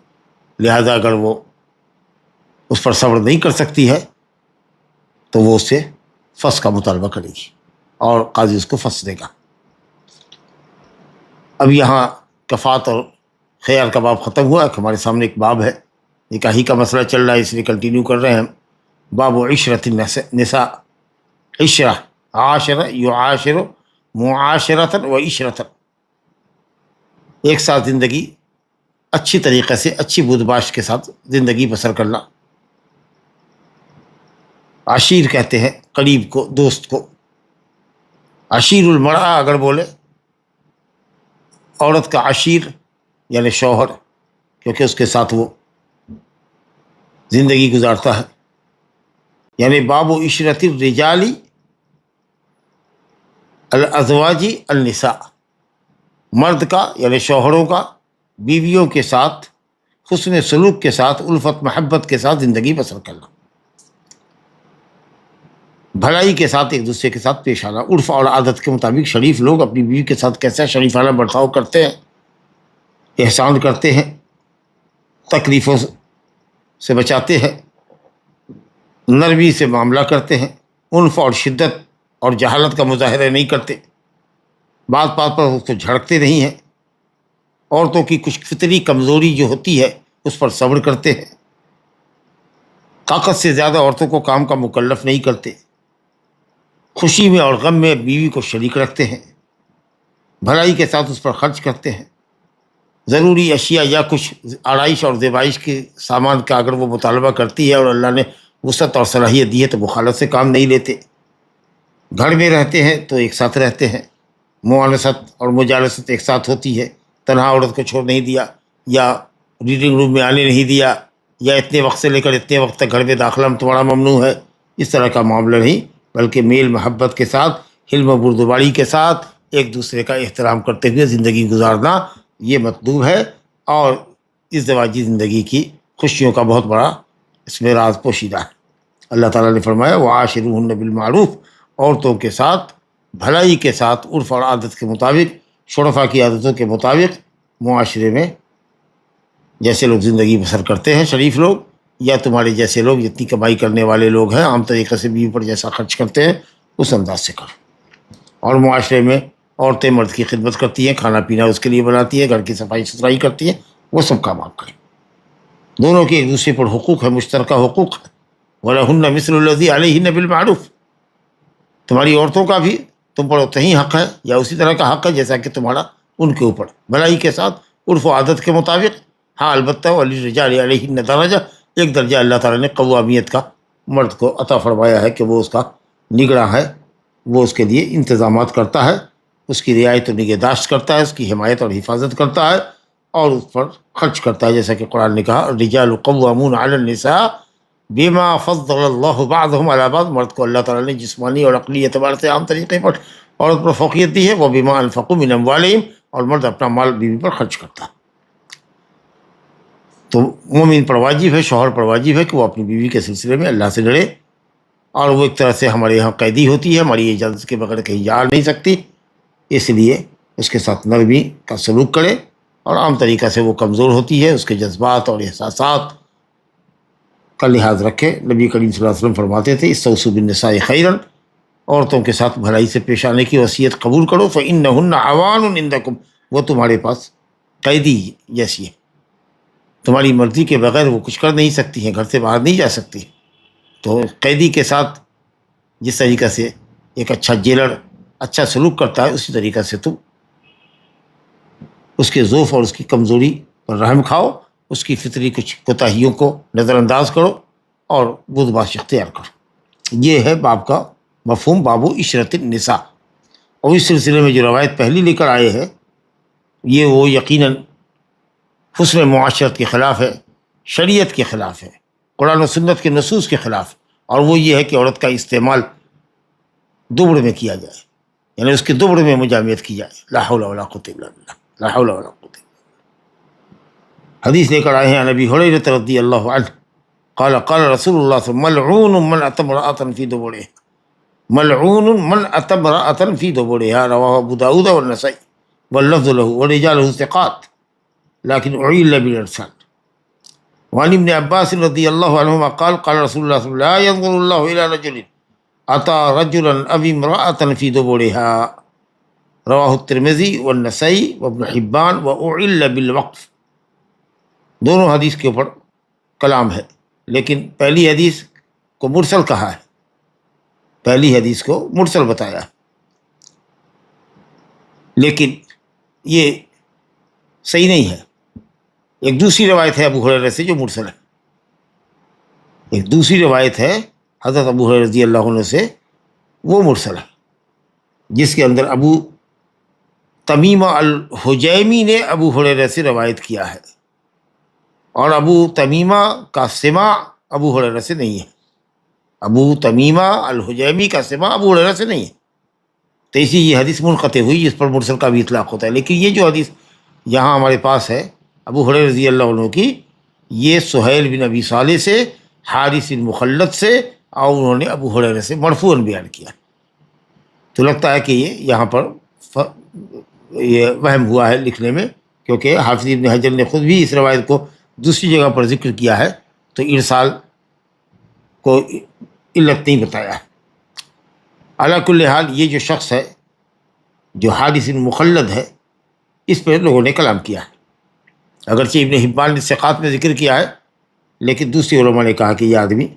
لہذا اگر وہ اس پر صبر نہیں کر سکتی ہے تو وہ اس سے فسخ کا مطالبہ کرے گی اور قاضی اس کو فسخ دے گا۔ اب یہاں کفات اور خیار کا باب ختم ہوا، ہمارے سامنے ایک باب ہے، نکاحی کا مسئلہ چل رہا ہے، اس لیے کنٹینیو کر رہے ہیں ہم۔ باب عشرت النساء، عشرہ، عاشرہ، یعاشر، معاشرۃ و عشرۃ، ایک ساتھ زندگی، اچھی طریقے سے، اچھی بود باش کے ساتھ زندگی بسر کرنا۔ عشیر کہتے ہیں قریب کو، دوست کو۔ عشیر المرأہ اگر بولے، عورت کا عشیر یعنی شوہر، کیونکہ اس کے ساتھ وہ زندگی گزارتا ہے۔ یعنی باب و عشرت الرجال الازواج النساء، مرد کا یعنی شوہروں کا بیویوں کے ساتھ حسن سلوک کے ساتھ، الفت محبت کے ساتھ زندگی بسر کرنا، بھلائی کے ساتھ ایک دوسرے کے ساتھ پیش آنا۔ عرف اور عادت کے مطابق شریف لوگ اپنی بیوی کے ساتھ کیسا شریفانہ برتاؤ کرتے ہیں، احسان کرتے ہیں، تکلیفوں سے بچاتے ہیں، نرمی سے معاملہ کرتے ہیں، عنف اور شدت اور جہالت کا مظاہرہ نہیں کرتے، بات بات پر اس کو جھڑکتے نہیں ہیں، عورتوں کی کچھ فطری کمزوری جو ہوتی ہے اس پر صبر کرتے ہیں، طاقت سے زیادہ عورتوں کو کام کا مکلف نہیں کرتے، خوشی میں اور غم میں بیوی کو شریک رکھتے ہیں، بھلائی کے ساتھ اس پر خرچ کرتے ہیں، ضروری اشیاء یا کچھ آرائش اور زیبائش کے سامان کا اگر وہ مطالبہ کرتی ہے اور اللہ نے وسعت اور صلاحیت دی ہے تو مخالفت سے کام نہیں لیتے، گھر میں رہتے ہیں تو ایک ساتھ رہتے ہیں، موانست اور مجالست ایک ساتھ ہوتی ہے، تنہا عورت کو چھوڑ نہیں دیا، یا ریڈنگ روم میں آنے نہیں دیا، یا اتنے وقت سے لے کر اتنے وقت تک گھر میں داخلہ تمہارا ممنوع ہے، اس طرح کا معاملہ نہیں، بلکہ میل محبت کے ساتھ، حلم و بردباری کے ساتھ ایک دوسرے کا احترام کرتے ہوئے زندگی گزارنا یہ مطلوب ہے، اور ازدواجی زندگی کی خوشیوں کا بہت بڑا اس میں راز پوشیدہ ہے۔ اللہ تعالیٰ نے فرمایا وعاشروہن بالمعروف، عورتوں کے ساتھ بھلائی کے ساتھ، عرف اور عادت کے مطابق، شرفاء کی عادتوں کے مطابق، معاشرے میں جیسے لوگ زندگی بسر کرتے ہیں شریف لوگ، یا تمہارے جیسے لوگ جتنی کمائی کرنے والے لوگ ہیں عام طریقے سے بیوی پر جیسا خرچ کرتے ہیں اس انداز سے کرو۔ اور معاشرے میں عورتیں مرد کی خدمت کرتی ہیں، کھانا پینا اس کے لیے بناتی ہیں، گھر کی صفائی ستھرائی کرتی ہیں، وہ سب کام آپ کریں۔ دونوں کے ایک دوسرے پر حقوق ہے، مشترکہ حقوق ہے۔ وَلَهُنَّ مِثْلُ الَّذِي عَلَيْهِنَّ بِالْمَعْرُوفِ، تمہاری عورتوں کا بھی تم پر اتنا ہی حق ہے یا اسی طرح کا حق ہے جیسا کہ تمہارا ان کے اوپر، بھلائی کے ساتھ، عرف و عادت کے مطابق۔ ہاں البتہ وَلِلرِّجَالِ عَلَيْهِنَّ دَرَجَةٌ، ایک درجہ اللہ تعالیٰ نے قوامیت کا مرد کو عطا فرمایا ہے کہ وہ اس کا نگراں ہے، وہ اس کے لیے انتظامات کرتا ہے، اس کی رعایت و نگہداشت کرتا ہے، اس کی حمایت اور حفاظت کرتا ہے اور اس پر خرچ کرتا ہے، جیسا کہ قرآن نے کہا الرجال قوامون علی النساء بما فضل اللہ بعضهم علی بعض، مرد کو اللہ تعالیٰ نے جسمانی اور عقلی اعتبار سے عام طریقے پر عورت پر فوقیت دی ہے، وہ بما انفقوا من اموالہم، اور مرد اپنا مال بیوی پر خرچ کرتا ہے۔ تو مومن پر واجب ہے، شوہر پر واجب ہے کہ وہ اپنی بیوی کے سلسلے میں اللہ سے ڈرے، اور وہ ایک طرح سے ہمارے یہاں قیدی ہوتی ہے، ہماری اجازت کے بغیر کہیں جا نہیں سکتی، اس لیے اس کے ساتھ نرمی کا سلوک کرے، اور عام طریقہ سے وہ کمزور ہوتی ہے، اس کے جذبات اور احساسات کا لحاظ رکھے۔ نبی کریم صلی اللہ علیہ وسلم فرماتے تھے استوصوا بالنساء خیرا، عورتوں کے ساتھ بھلائی سے پیش آنے کی وصیت قبول کرو، فإنہن عوان عندکم، وہ تمہارے پاس قیدی جیسی ہے، تمہاری مرضی کے بغیر وہ کچھ کر نہیں سکتی ہیں، گھر سے باہر نہیں جا سکتی۔ تو قیدی کے ساتھ جس طریقہ سے ایک اچھا جیلر اچھا سلوک کرتا ہے، اسی طریقہ سے تم اس کے ضعف اور اس کی کمزوری پر رحم کھاؤ، اس کی فطری کچھ کوتاہیوں کو نظر انداز کرو اور بدماش اختیار کرو۔ یہ ہے باب کا مفہوم، باب عشرت النساء۔ اور اس سلسلے میں جو روایت پہلی لے کر آئے ہیں، یہ وہ یقیناً حسن معاشرت کے خلاف ہے، شریعت کے خلاف ہے، قرآن و سنت کے نصوص کے خلاف، اور وہ یہ ہے کہ عورت کا استعمال دوبڑے میں کیا جائے، یعنی اس کے دوبڑے میں مجامعت کی جائے۔ لا حول ولا قوت الا باللہ، لا حول ولا قوت الا باللہ۔ حدیث لے کر آئے ہیں عن ابی ہریرہ رضی اللہ عنہ قال قال رسول اللہ صلی اللہ علیہ وسلم ملعون من اتى امرأة في دبرها، ملعون من اتى امرأة في دبرها، رواه ابو داود والنسائی واللفظ له ورجاله ثقات لكن اعل بالارسال۔ وعن ابن عباس رضی اللہ عنہما قال قال رسول اللہ صلی اللہ علیہ وسلم لا ينظر الله الى رجل اتى رجلا او امرأة في دبرها، رواہ الترمذی والنسائی وابن حبان واعل بالوقف۔ دونوں حدیث کے اوپر کلام ہے، لیکن پہلی حدیث کو مرسل کہا ہے، پہلی حدیث کو مرسل بتایا ہے، لیکن یہ صحیح نہیں ہے۔ ایک دوسری روایت ہے ابو ہریرہ سے جو مرسل ہے، ایک دوسری روایت ہے حضرت ابو ہریرہ رضی اللہ عنہ سے، وہ مرسل ہے، جس کے اندر ابو تمیمہ الحجیمی نے ابو ہریرہ سے روایت کیا ہے، اور ابو تمیمہ کا سماع ابو ہریرہ سے نہیں ہے، ابو تمیمہ الحجیمی کا سماع ابو ہریرہ سے نہیں ہے، تو اسی یہ حدیث منقطع ہوئی، جس پر مرسل کا بھی اطلاق ہوتا ہے۔ لیکن یہ جو حدیث یہاں ہمارے پاس ہے ابو ہریرہ رضی اللہ عنہ کی، یہ سہیل بن ابی صالح سے، حارث بن مخلد سے، اور انہوں نے ابو ہریرہ سے مرفوعاً بیان کیا۔ تو لگتا ہے کہ یہ یہاں پر یہ وہم ہوا ہے لکھنے میں، کیونکہ حافظ ابن حجر نے خود بھی اس روایت کو دوسری جگہ پر ذکر کیا ہے، تو ارسال کو علت نہیں بتایا ہے۔ علی کل حال یہ جو شخص ہے جو حارث بن مخلد ہے، اس پہ لوگوں نے کلام کیا ہے، اگرچہ ابن حبان نے ثقات میں ذکر کیا ہے، لیکن دوسری علماء نے کہا کہ یہ آدمی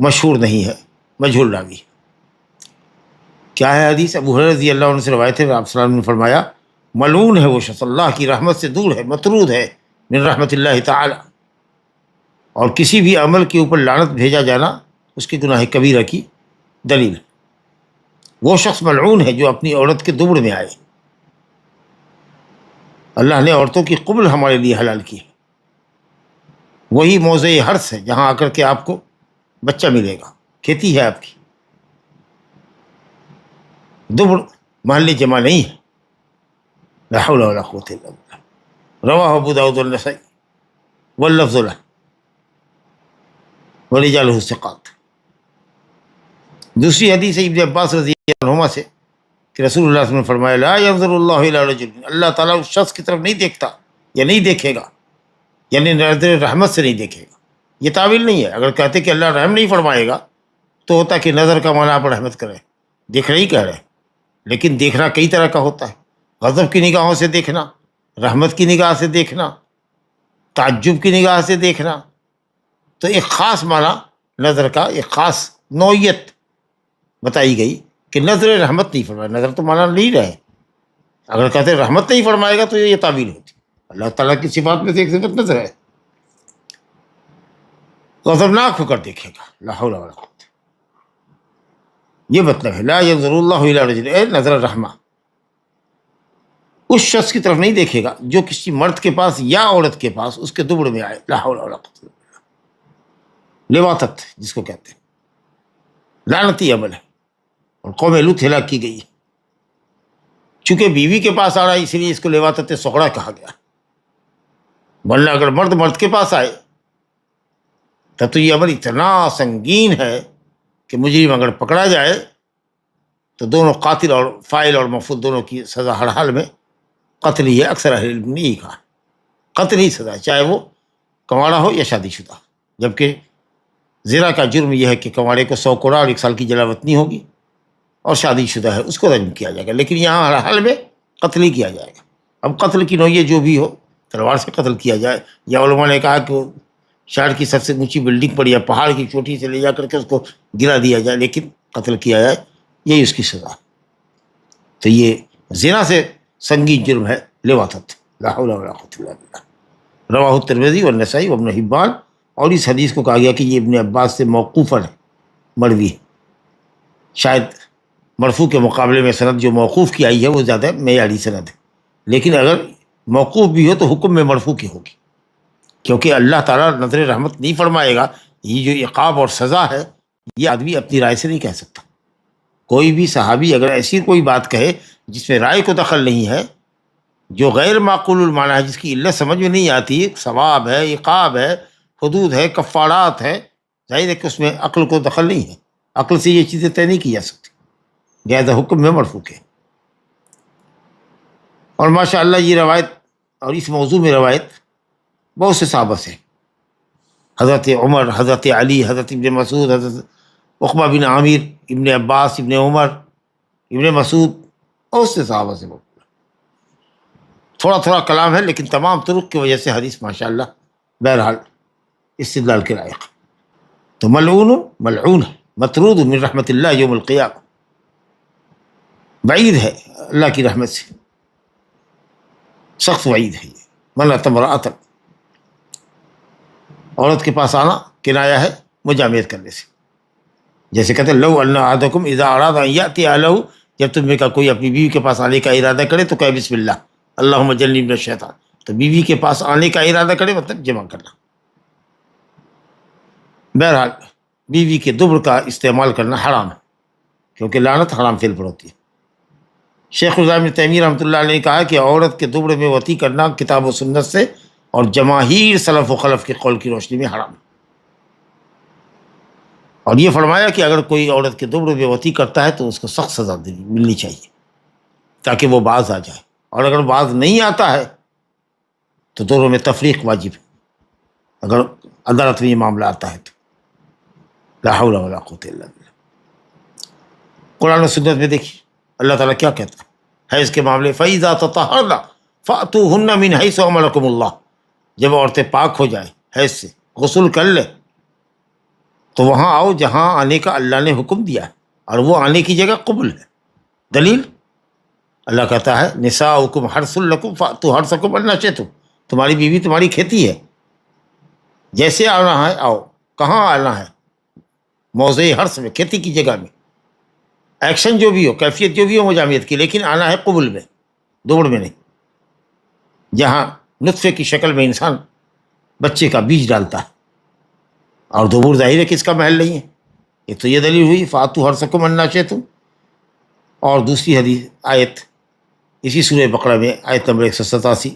مشہور نہیں ہے، مجہول راوی ہے۔ کیا ہے حدیث؟ ابو ہریرہ رضی اللہ عنہ سے روایت ہے، آپ صلی اللہ علیہ وسلم نے فرمایا ملعون ہے وہ شخص، اللہ کی رحمت سے دور ہے، مطرود ہے، من رحمت اللہ تعالی، اور کسی بھی عمل کے اوپر لعنت بھیجا جانا اس کے گناہ کبیرہ کی دلیل۔ وہ شخص ملعون ہے جو اپنی عورت کے دبر میں آئے۔ اللہ نے عورتوں کی قبل ہمارے لیے حلال کی ہے، وہی موضع حرث ہے جہاں آ کر کے آپ کو بچہ ملے گا، کھیتی ہے آپ کی۔ دبر محل جمع نہیں ہے۔ لا حول ولا قوت الا باللہ۔ رواہ ابو داؤد والنسائی واللفظ له ورجاله ثقات۔ دوسری حدیث ابن عباس رضی اللہ عنہما سے کہ رسول اللہ صلی اللہ علیہ وسلم نے فرمایا لا ينظر اللہ الی رجل، اللہ تعالیٰ اس شخص کی طرف نہیں دیکھتا یا نہیں دیکھے گا، یعنی نظر رحمت سے نہیں دیکھے گا۔ یہ تعویل نہیں ہے، اگر کہتے کہ اللہ رحم نہیں فرمائے گا تو ہوتا کہ نظر کا معنی آپ رحمت کرے، دیکھنا ہی کہہ رہے ہیں، لیکن دیکھنا کئی طرح کا ہوتا ہے، غضب کی نگاہوں سے دیکھنا، رحمت کی نگاہ سے دیکھنا، تعجب کی نگاہ سے دیکھنا، تو ایک خاص معنی نظر کا، ایک خاص نوعیت بتائی گئی کہ نظر رحمت نہیں فرمائے۔ نظر تو معنی نہیں رہے، اگر کہتے رحمت نہیں فرمائے گا تو یہ تعبیر ہوتی۔ اللہ تعالیٰ کی صفات میں سے ایک صفت نظر ہے، غضبناک ہو کر دیکھے گا۔ لا حول ولا قوت۔ یہ مطلب ہے لا ينظر اللہ الی رجل، اے نظر الرحمہ، اس شخص کی طرف نہیں دیکھے گا جو کسی مرد کے پاس یا عورت کے پاس اس کے دبر میں آئے، لا حول ولا قوت الا باللہ، لواطت جس کو کہتے ہیں، لعنتی عمل ہے، اور قوم لوط ہلاک کی گئی ہے۔ چونکہ بیوی کے پاس آ رہا ہے اس لیے اس کو لواطت سغرا کہا گیا، ورنہ اگر مرد کے پاس آئے تب تو یہ عمل اتنا سنگین ہے کہ مجرم اگر پکڑا جائے تو دونوں قاتل اور فاعل اور مفعول دونوں کی سزا ہر حال میں قتل ہی ہے۔ اکثر اہل علم نے یہی کہا قتل ہی سزا ہے، چاہے وہ کنواڑا ہو یا شادی شدہ، جبکہ زنا کا جرم یہ ہے کہ کنواڑے کو 100 کوڑا اور 1 سال کی جلاوطنی ہوگی، اور شادی شدہ ہے اس کو رجم کیا جائے گا، لیکن یہاں ہر حال میں قتل ہی کیا جائے گا۔ اب قتل کی نوعیت جو بھی ہو، تلوار سے قتل کیا جائے، یا علماء نے کہا کہ شہر کی سب سے اونچی بلڈنگ پر یا پہاڑ کی چوٹی سے لے جا کر کے اس کو گرا دیا جائے، لیکن قتل کیا جائے، یہی اس کی سزا ہے۔ تو یہ زنا سے سنگین جرم ہے لواطت، لا حول ولا قوت الا باللہ۔ رواہ الترمذی والنسائی وابن حبان، اور اس حدیث کو کہا گیا کہ یہ ابن عباس سے موقوفاً ہے، مروی ہے۔ شاید مرفوع کے مقابلے میں سند جو موقوف کی آئی ہے وہ زیادہ معیاری سند ہے، لیکن اگر موقوف بھی ہو تو حکم میں مرفوع کی ہوگی، کیونکہ اللہ تعالیٰ نظر رحمت نہیں فرمائے گا۔ یہ جو عقاب اور سزا ہے یہ آدمی اپنی رائے سے نہیں کہہ سکتا۔ کوئی بھی صحابی اگر ایسی کوئی بات کہے جس میں رائے کو دخل نہیں ہے، جو غیر معقول المعنی ہے، جس کی علت سمجھ میں نہیں آتی، ثواب ہے، عقاب ہے، حدود ہے، کفارات ہے، ظاہر ہے کہ اس میں عقل کو دخل نہیں ہے، عقل سے یہ چیزیں طے نہیں کی جا سکتی، لہذا حکم میں مرفوع ہے۔ اور ماشاء اللہ یہ روایت اور اس موضوع میں روایت بہت سے صحابہ سے، حضرت عمر، حضرت علی، حضرت ابن مسعود، حضرت عقبہ بن عامر، ابن عباس، ابن عمر، ابن مسعود، بہت سے صحابہ سے، تھوڑا تھوڑا کلام ہے لیکن تمام طرق کی وجہ سے حدیث ماشاء اللہ بہرحال استدلال کے لائق۔ تو ملعون ملعون مطرود من رحمت اللہ یوم القیامہ، بعید ہے اللہ کی رحمت سے، سخت وعید ہے۔ یہ من اتى امرأة، عورت کے پاس آنا کنایا ہے مجامعت کرنے سے، جیسے کہتے ہیں لو ان احدکم اذا اراد ان یاتی اہلہ، جب تم میں کا کوئی اپنی بیوی کے پاس آنے کا ارادہ کرے تو کہے بسم اللہ اللہم جنبنی من الشیطان۔ تو بیوی کے پاس آنے کا ارادہ کرے مطلب جمع کرنا۔ بہرحال بیوی کے دبر کا استعمال کرنا حرام ہے، کیونکہ لعنت حرام فعل پر ہوتی ہے۔ شیخ الاسلام ابن تیمیہ رحمۃ اللہ علیہ نے کہا کہ عورت کے دبر میں وطی کرنا کتاب و سنت سے اور جماہیر سلف و خلف کے قول کی روشنی میں حرام ہے، اور یہ فرمایا کہ اگر کوئی عورت کے دبر میں وطی کرتا ہے تو اس کو سخت سزا ملنی چاہیے تاکہ وہ باز آ جائے، اور اگر باز نہیں آتا ہے تو دونوں میں تفریق واجب ہے، اگر عدالت میں یہ معاملہ آتا ہے تو۔ لا حول ولا قوت الا باللہ۔ قرآن و سنت میں دیکھیے اللہ تعالیٰ کیا کہتا ہے حیض کے معاملے، فَإِذَا تَطَهَّرْنَ فَأْتُوهُنَّ مِنْ حَيْثُ أَمَرَكُمُ اللَّهُ، جب عورتیں پاک ہو جائیں حیض سے، غسل کر لیں، تو وہاں آؤ جہاں آنے کا اللہ نے حکم دیا ہے، اور وہ آنے کی جگہ قبل ہے۔ دلیل اللہ کہتا ہے نساؤکم حرث لکم فأتوا حرثکم انا شئتم، تمہاری بیوی تمہاری کھیتی ہے، جیسے آنا ہے آؤ۔ کہاں آنا ہے؟ موضع حرث میں، کھیتی کی جگہ میں، ایکشن جو بھی ہو، کیفیت جو بھی ہو مجامعت کی، لیکن آنا ہے قبل میں، دوڑ میں نہیں، جہاں نطفے کی شکل میں انسان بچے کا بیج ڈالتا ہے، اور دبر ظاہر ہے کہ اس کا محل نہیں ہے۔ ایک تو یہ دلیل ہوئی فاتو حرثکم انا شئتم، اور دوسری حدیث آیت اسی سورہ بقرہ میں آیت نمبر 187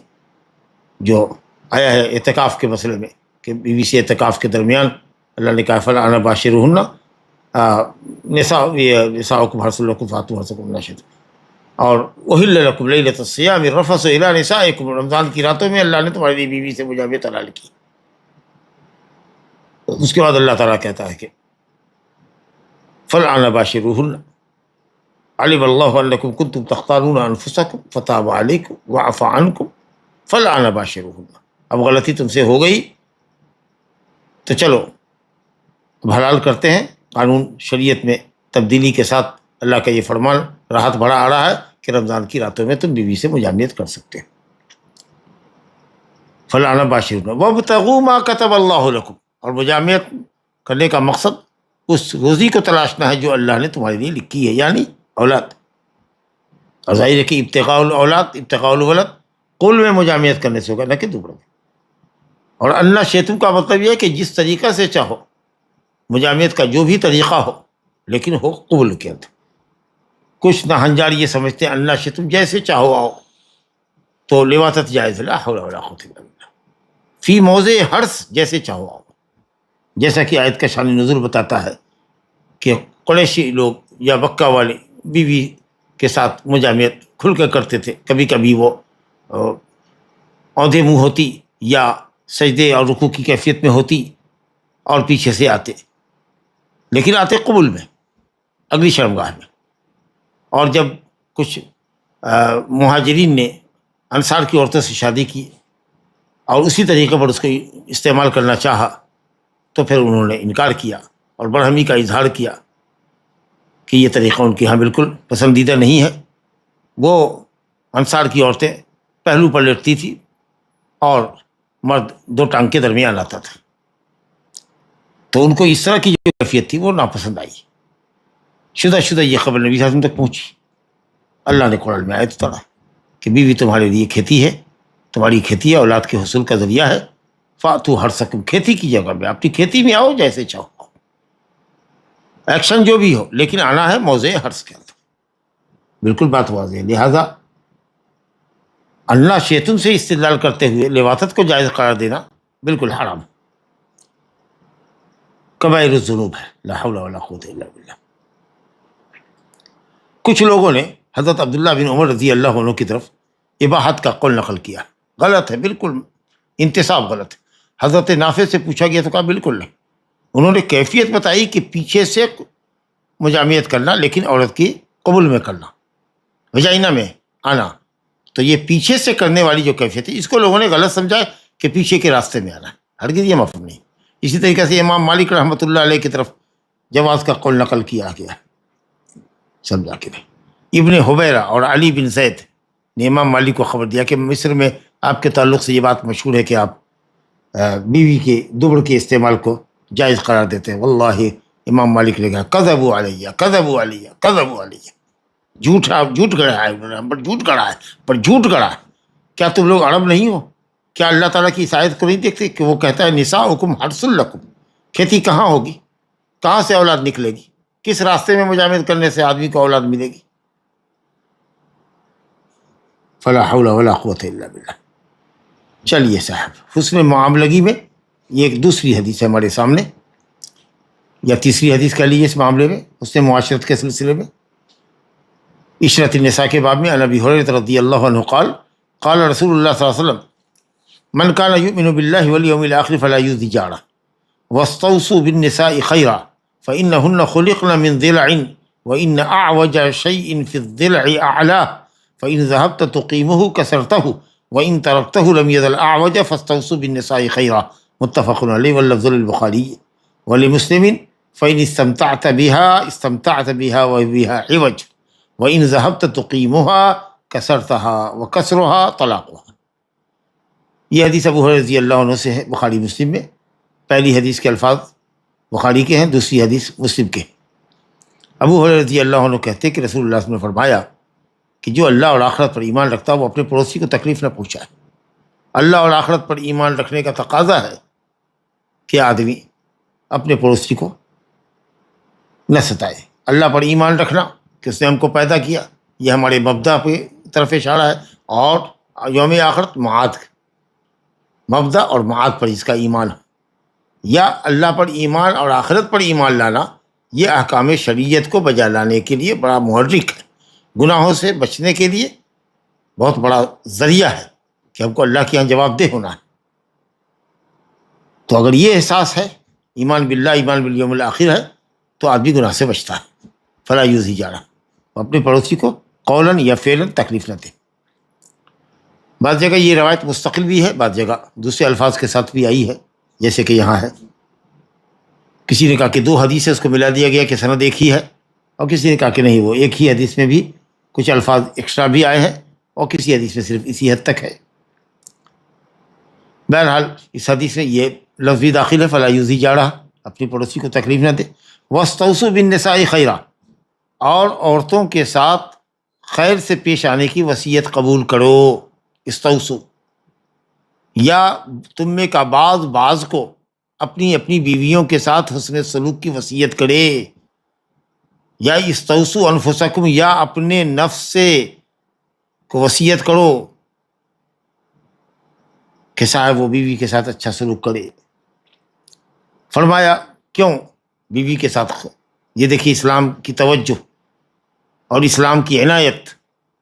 جو آیا ہے اعتکاف کے مسئلے میں کہ بیوی سے اعتکاف کے درمیان اللہ نے کہا فلا انا باشرہن نساؤکم حرث لکم فاتوا حرثکم انا شئتم، اور احل لکم لیلۃ الصیام الرفث الی نسائکم، رمضان کی راتوں میں اللہ نے تمہاری لیے بیوی سے مجامعت حلال کی۔ اس کے بعد اللہ تعالیٰ کہتا ہے کہ فالآن باشروہن علم اللہ انکم کنتم تختارون انفسکم فتاب علیکم وعفی عنکم فالآن باشروہن، اب غلطی تم سے ہو گئی تو چلو اب حلال کرتے ہیں۔ قانون شریعت میں تبدیلی کے ساتھ اللہ کا یہ فرمان راحت بھرا آ رہا ہے کہ رمضان کی راتوں میں تم بیوی سے مجامعت کر سکتے ہیں۔ فالآن باشروہن وابتغوا ما کتب اللہ لکم، اور مجامعت کرنے کا مقصد اس روزی کو تلاشنا ہے جو اللہ نے تمہارے لیے لکھی ہے، یعنی اولاد. اور ظاہر ہے کہ ابتغاء الاولاد ابتغاء الولد قل میں مجامعت کرنے سے ہوگا، نہ کہ دوبرہ میں. اور اللہ شیتم کا مطلب یہ ہے کہ جس طریقہ سے چاہو، مجامعت کا جو بھی طریقہ ہو لیکن ہو قبول کے اندر. کچھ نہنجار یہ سمجھتے ہیں اللہ شیتم جیسے چاہو آؤ تو لواطت جائز، لا حول ولا قوت الا باللہ. فی موضع حرص جیسے چاہو آؤ، جیسا کہ آیت کا شان نزول بتاتا ہے کہ قریشی لوگ یا مکہ والے بیوی کے ساتھ مجامعت کھل کر کرتے تھے. کبھی کبھی وہ اودھے منہ ہوتی یا سجدے اور رکوع کی کیفیت میں ہوتی اور پیچھے سے آتے، لیکن آتے قبول میں، اگلی شرمگاہ میں. اور جب کچھ مہاجرین نے انصار کی عورتوں سے شادی کی اور اسی طریقے پر اس کو استعمال کرنا چاہا تو پھر انہوں نے انکار کیا اور برہمی کا اظہار کیا کہ یہ طریقہ ان کے ہاں بالکل پسندیدہ نہیں ہے. وہ انصار کی عورتیں پہلو پر لیٹتی تھی اور مرد دو ٹانگ کے درمیان آتا تھا، تو ان کو اس طرح کی جو کیفیت تھی وہ ناپسند آئی. شدہ یہ خبر نبی صلی اللہ علیہ وسلم تک پہنچی. اللہ نے قرآن میں آیت اتارا کہ بیوی تمہارے لیے کھیتی ہے، تمہاری کھیتی ہے، اولاد کے حصول کا ذریعہ ہے. فاتو حرثکم، کھیتی کی جگہ میں اپنی کھیتی میں آؤ جیسے چاہو، ایکشن جو بھی ہو لیکن آنا ہے موضع حرث کے اندر. بالکل بات واضح ہے. لہذا اللہ شیطن سے استدلال کرتے ہوئے لواطت کو جائز قرار دینا بالکل حرام، کبائر الذنوب ہے. لا حول ولا قوت الا باللہ. کچھ لوگوں نے حضرت عبداللہ بن عمر رضی اللہ عنہ کی طرف اباحت کا قول نقل کیا. غلط ہے، بالکل انتصاب غلط ہے. حضرت نافع سے پوچھا گیا تو کہا بالکل نہیں. انہوں نے کیفیت بتائی کہ پیچھے سے مجامعت کرنا لیکن عورت کی قبول میں کرنا، وجائنا میں آنا. تو یہ پیچھے سے کرنے والی جو کیفیت ہے اس کو لوگوں نے غلط سمجھا کہ پیچھے کے راستے میں آنا ہے. ہرگز یہ مفہوم نہیں. اسی طریقے سے امام مالک رحمۃ اللہ علیہ کی طرف جواز کا قول نقل کیا گیا، سمجھا کہ نہیں. ابن حبیرہ اور علی بن زید نے امام مالک کو خبر دیا کہ مصر میں آپ کے تعلق سے یہ بات مشہور ہے کہ آپ بیوی کے دبر کے استعمال کو جائز قرار دیتے ہیں. واللہ امام مالک نے کہا کذبوا علیہ کذبوا علیہ کذبوا علیہ، جھوٹ گڑا ہے، انہوں نے ہم پر جھوٹ گڑا ہے، پر جھوٹ گڑا ہے. کیا تم لوگ عرب نہیں ہو؟ کیا اللہ تعالیٰ کی اس آیت کو نہیں دیکھتے کہ وہ کہتا ہے نساؤکم حرث لکم؟ کھیتی کہاں ہوگی؟ کہاں سے اولاد نکلے گی؟ کس راستے میں مجامعت کرنے سے آدمی کو اولاد ملے گی؟ فلا حول ولا قوت الا باللہ. چلیے صاحب، حسن معاملگی میں یہ ایک دوسری حدیث ہے ہمارے سامنے، یا تیسری حدیث کہہ لیجیے اس معاملے میں، حسن معاشرت کے سلسلے میں. عشرت النساء کے باب میں عن ابی ہریرہ رضی اللہ عنہ قال قال رسول اللہ صلی اللہ علیہ وسلم من كان يؤمن بالله واليوم الآخر فلا يؤذي جاره واستوصوا بالنساء خيرا فإنهن خلقن من ضلع وإن أعوج شيء في الضلع أعلاه فإن ذهبت تقيمه كسرته وإن تركته لم يزل أعوج فاستوصوا بالنساء خيرا. متفق عليه واللفظ للبخاري ولمسلم فإن استمتعت بها وبها عوج وإن ذهبت تقيمها كسرتها وكسرها طلاقها. یہ حدیث ابو ہریرہ رضی اللہ عنہ سے ہے، بخاری مسلم میں. پہلی حدیث کے الفاظ بخاری کے ہیں، دوسری حدیث مسلم کے. ابو ہریرہ رضی اللہ عنہ کہتے کہ رسول اللہ صلی اللہ علیہ وسلم نے فرمایا کہ جو اللہ اور آخرت پر ایمان رکھتا ہے وہ اپنے پڑوسی کو تکلیف نہ پہنچائے. اللہ اور آخرت پر ایمان رکھنے کا تقاضا ہے کہ آدمی اپنے پڑوسی کو نہ ستائے. اللہ پر ایمان رکھنا کہ اس نے ہم کو پیدا کیا، یہ ہمارے مبدا پہ طرف اشارہ ہے، اور یوم آخرت معاد، مبدا اور معاد پر اس کا ایمان ہے. یا اللہ پر ایمان اور آخرت پر ایمان لانا یہ احکام شریعت کو بجا لانے کے لیے بڑا محرک ہے، گناہوں سے بچنے کے لیے بہت بڑا ذریعہ ہے کہ ہم کو اللہ کے یہاں جواب دہ ہونا ہے. تو اگر یہ احساس ہے، ایمان باللہ ایمان بالیوم الآخر ہے، تو آدمی گناہ سے بچتا ہے. فلا یؤذی جارہ، اپنے پڑوسی کو قولاً یا فعلاً تکلیف نہ دے. بعض جگہ یہ روایت مستقل بھی ہے، بعض جگہ دوسرے الفاظ کے ساتھ بھی آئی ہے، جیسے کہ یہاں ہے. کسی نے کہا کہ دو حدیث ہے، اس کو ملا دیا گیا کہ سند ایک ہی ہے، اور کسی نے کہا کہ نہیں، وہ ایک ہی حدیث میں بھی کچھ الفاظ ایکسٹرا بھی آئے ہیں اور کسی حدیث میں صرف اسی حد تک ہے. بہرحال اس حدیث میں یہ لفظ بھی داخل ہے، فلا یؤذی جارہ، اپنی پڑوسی کو تکلیف نہ دے. وَاسْتَوْصُوا بِالنِّسَاءِ خَيْرًا، اور عورتوں کے ساتھ خیر سے پیش آنے کی وصیت قبول کرو. استوصوا، یا تم میں کا بعض کو اپنی اپنی بیویوں کے ساتھ حسن سلوک کی وصیت کرے. یا استوصوا انفسکم، یا اپنے نفس سے کو وصیت کرو کہ صاحب وہ بیوی کے ساتھ اچھا سلوک کرے. فرمایا کیوں بیوی کے ساتھ؟ یہ دیکھیے اسلام کی توجہ اور اسلام کی عنایت،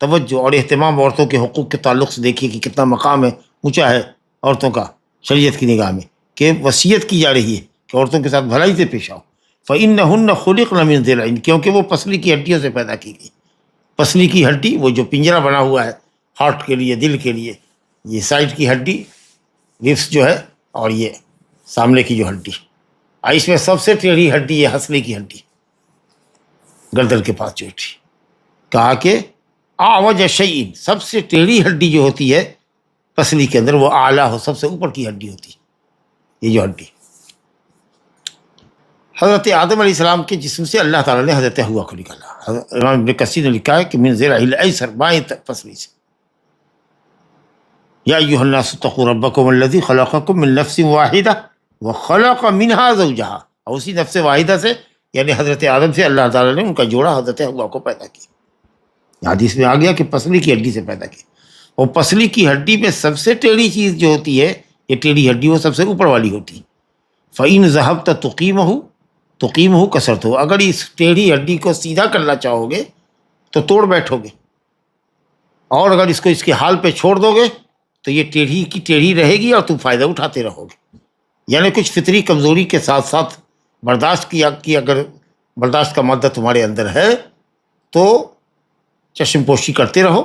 توجہ اور اہتمام عورتوں کے حقوق کے تعلق سے دیکھیے کہ کتنا مقام ہے، اونچا ہے عورتوں کا شریعت کی نگاہ میں، کہ وصیت کی جا رہی ہے کہ عورتوں کے ساتھ بھلائی سے پیش آؤ. فَإِنَّهُنَّ خُلِقْنَ مِنْ ضِلْعٍ، کیونکہ وہ پسلی کی ہڈیوں سے پیدا کی گئی. پسلی کی ہڈی، وہ جو پنجرا بنا ہوا ہے ہارٹ کے لیے، دل کے لیے، یہ سائڈ کی ہڈی رفس جو ہے، اور یہ سامنے کی جو ہڈی، اس میں سب سے ٹیڑھی ہڈی یہ ہنسنے کی ہڈی، گردن کے پاس جو ہڈی. کہا کہ اعوج شیء، سب سے ٹیڑھی ہڈی جو ہوتی ہے پسلی کے اندر وہ اعلیٰ ہو، سب سے اوپر کی ہڈی ہوتی ہے یہ جو ہڈی. حضرت آدم علیہ السلام کے جسم سے اللہ تعالیٰ نے حضرت حوا کو نکالا. امام ابن کثیر نے لکھا ہے کہ من ذرا الایسر، بائیں پسلی سے. یا ایھا الناس اتقوا ربکم الذی خلقکم من نفس واحدہ وخلق منها زوجہا، اور اسی نفس واحدہ سے یعنی حضرت آدم سے اللہ تعالیٰ نے ان کا جوڑا حضرت حوا کو پیدا کیا. حدیث میں آ گیا کہ پسلی کی ہڈی سے پیدا کیا. اور پسلی کی ہڈی میں سب سے ٹیڑھی چیز جو ہوتی ہے، یہ ٹیڑھی ہڈی وہ سب سے اوپر والی ہوتی ہے. فَإِنْ ذَهَبْتَ تُقِيمُهُ كَسَرْتُهُ، اگر اس ٹیڑھی ہڈی کو سیدھا کرنا چاہو گے تو توڑ بیٹھو گے، اور اگر اس کو اس کے حال پہ چھوڑ دو گے تو یہ ٹیڑھی کی ٹیڑھی رہے گی اور تم فائدہ اٹھاتے رہو گے. یعنی کچھ فطری کمزوری کے ساتھ ساتھ برداشت کی اگر برداشت کا مادہ تمہارے اندر ہے تو چشم پوشی کرتے رہو،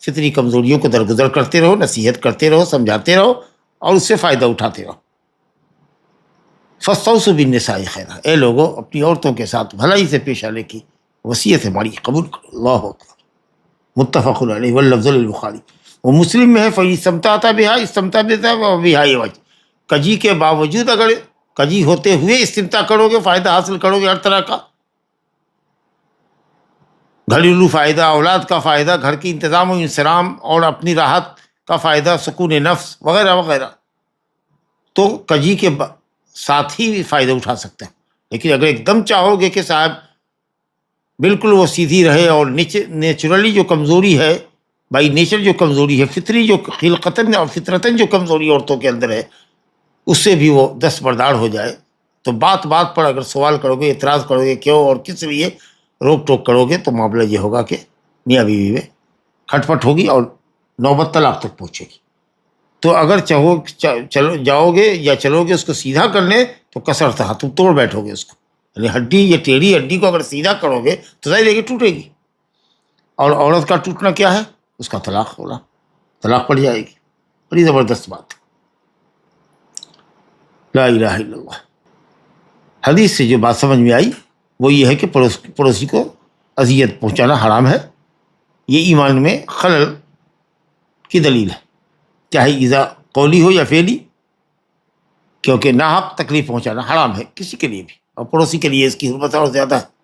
فطری کمزوریوں کو درگزر کرتے رہو، نصیحت کرتے رہو، سمجھاتے رہو اور اس سے فائدہ اٹھاتے رہو. فاستوصوا بالنساء خیرا، اے لوگوں اپنی عورتوں کے ساتھ بھلائی سے پیش آنے کی وصیت ہماری قبول کرو. اللہ اکبر. متفق علیہ واللفظ للبخاری. وہ مسلم میں ہے فَإِنِ اسْتَمْتَعْتَ بِهَا اسْتَمْتَعْ بِهَا عِوَجٍ، کجی کے باوجود اگر کجی ہوتے ہوئے استمتاع کرو گے، فائدہ حاصل کرو گے ہر طرح کا، گھریلو فائدہ، اولاد کا فائدہ، گھر کی انتظام و انصرام اور اپنی راحت کا فائدہ، سکون نفس وغیرہ وغیرہ، تو کجی کے ساتھ ہی فائدہ اٹھا سکتے ہیں. لیکن اگر ایک دم چاہو گے کہ صاحب بالکل وہ سیدھی رہے اور نیچرلی جو کمزوری ہے، بائی نیچر جو کمزوری ہے، فطری جو خلقتاً اور فطرتاً جو کمزوری عورتوں کے اندر ہے، اس سے بھی وہ دستبردار ہو جائے، تو بات بات پر اگر سوال کرو گے، اعتراض کرو گے کیوں اور کس لیے روک ٹوک کرو گے، تو معاملہ یہ ہوگا کہ میاں بیوی میں کھٹ پٹ ہوگی اور نوبت طلاق تک پہنچے گی. تو اگر چلو جاؤ گے یا چلو گے اس کو سیدھا کرنے تو کسر تھا، تم توڑ بیٹھو گے اس کو. یعنی ہڈی یا ٹیڑھی ہڈی کو اگر سیدھا کرو گے تو ظاہر ہے کہ ٹوٹے گی، اور عورت کا ٹوٹنا کیا ہے؟ اس کا طلاق ہونا، طلاق پڑ جائے گی. بڑی زبردست بات. لا الہ الا اللہ. حدیث سے جو بات سمجھ میں آئی وہ یہ ہے کہ پڑوسی کو اذیت پہنچانا حرام ہے. یہ ایمان میں خلل کی دلیل ہے، چاہے ایذا قولی ہو یا فعلی، کیونکہ ناحق تکلیف پہنچانا حرام ہے کسی کے لیے بھی، اور پڑوسی کے لیے اس کی حرمت اور زیادہ ہے.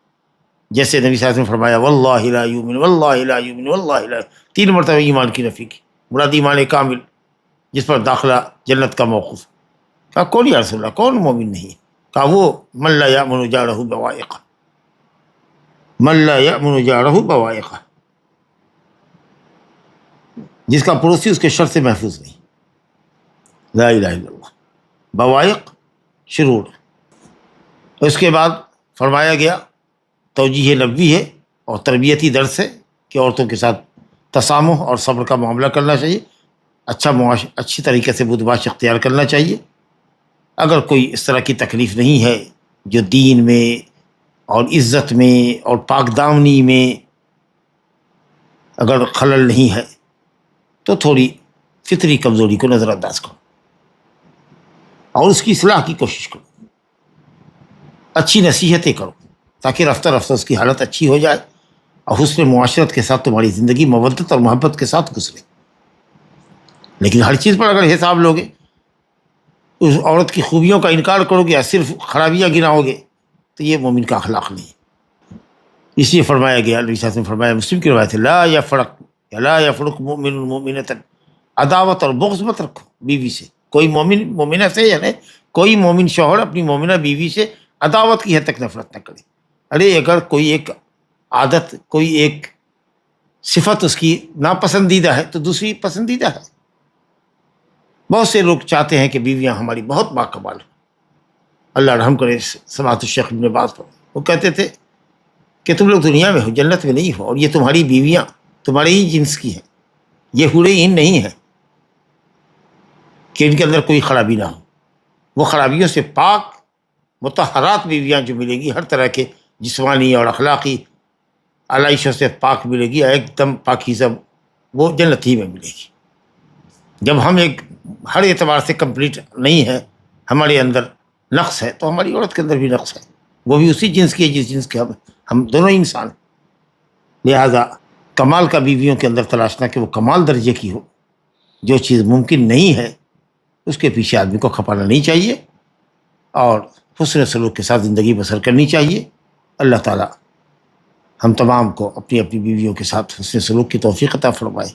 جیسے نبی صلی اللہ علیہ وسلم نے فرمایا واللہ لا یؤمن واللہ لا یؤمن واللہ لا، 3 مرتبہ ایمان کی نفی کی. مراد ایمان کامل جس پر داخلہ جنت کا موقف. کہا کون یا رسول اللہ، کون مومن نہیں؟ کہا وہ من لا یأمن جارہ بوائقہ، من لا یأمن جارہ بوائقہ، جس کا پڑوسی اس کے شر سے محفوظ نہیں. لا الہ الا اللہ. بوائق شرور. اس کے بعد فرمایا گیا توجیہ نبوی ہے اور تربیتی درس ہے کہ عورتوں کے ساتھ تسامح اور صبر کا معاملہ کرنا چاہیے، اچھی طریقے سے بدمعاش اختیار کرنا چاہیے. اگر کوئی اس طرح کی تکلیف نہیں ہے جو دین میں اور عزت میں اور پاک دامنی میں اگر خلل نہیں ہے تو تھوڑی فطری کمزوری کو نظر انداز کرو اور اس کی اصلاح کی کوشش کرو، اچھی نصیحتیں کرو تاکہ رفتہ رفتہ اس کی حالت اچھی ہو جائے اور حسن معاشرت کے ساتھ تمہاری زندگی مودت اور محبت کے ساتھ گزرے. لیکن ہر چیز پر اگر حساب لوگے، اس عورت کی خوبیوں کا انکار کرو گے یا صرف خرابیاں گناؤ گے تو یہ مومن کا اخلاق نہیں ہے۔ اس لیے فرمایا گیا، نبی صلی اللہ علیہ وسلم نے فرمایا، مسلم کی روایت ہے، لا یفرق مؤمن مؤمنۃ، عداوت اور بغض مت رکھو بیوی سے، کوئی مومن مومنہ سے، یعنی کوئی مومن شوہر اپنی مومنہ بیوی سے عداوت کی حد تک نفرت نہ کرے۔ ارے اگر کوئی ایک عادت، کوئی ایک صفت اس کی ناپسندیدہ ہے تو دوسری پسندیدہ ہے۔ بہت سے لوگ چاہتے ہیں کہ بیویاں ہماری بہت باکمال ہوں، اللہ رحم کرے سماحت الشیخ ابن باز پر، وہ کہتے تھے کہ تم لوگ دنیا میں ہو، جنت میں نہیں ہو، اور یہ تمہاری بیویاں تمہارے ہی جنس کی ہیں، یہ حور عین نہیں ہیں کہ ان کے اندر کوئی خرابی نہ ہو۔ وہ خرابیوں سے پاک مطہرات بیویاں جو ملے گی، ہر طرح کے جسمانی اور اخلاقی علائشوں سے پاک ملے گی، ایک دم پاکیزہ، وہ جنت ہی میں ملے گی۔ جب ہم ایک ہر اعتبار سے کمپلیٹ نہیں ہے، ہمارے اندر نقص ہے، تو ہماری عورت کے اندر بھی نقص ہے، وہ بھی اسی جنس کی ہے جس جنس کے ہم دونوں انسان ہیں۔ لہذا کمال کا بیویوں کے اندر تلاشنا کہ وہ کمال درجے کی ہو، جو چیز ممکن نہیں ہے اس کے پیچھے آدمی کو کھپانا نہیں چاہیے، اور حسن سلوک کے ساتھ زندگی بسر کرنی چاہیے۔ اللہ تعالیٰ ہم تمام کو اپنی اپنی بیویوں کے ساتھ حسن سلوک کی توفیق عطا فرمائے،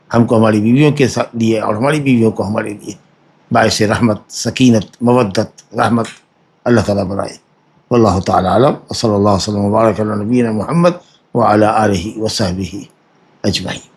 ہم کو ہماری بیویوں کے لیے اور ہماری بیویوں کو ہمارے لیے باعث رحمت، سکینت، مودت، رحمت اللہ تعالیٰ بنائے۔ واللہ تعالیٰ اعلم، وصلی اللہ وسلم وبارک علی نبینا محمد وعلی آلہ وصحبہ اجمعین۔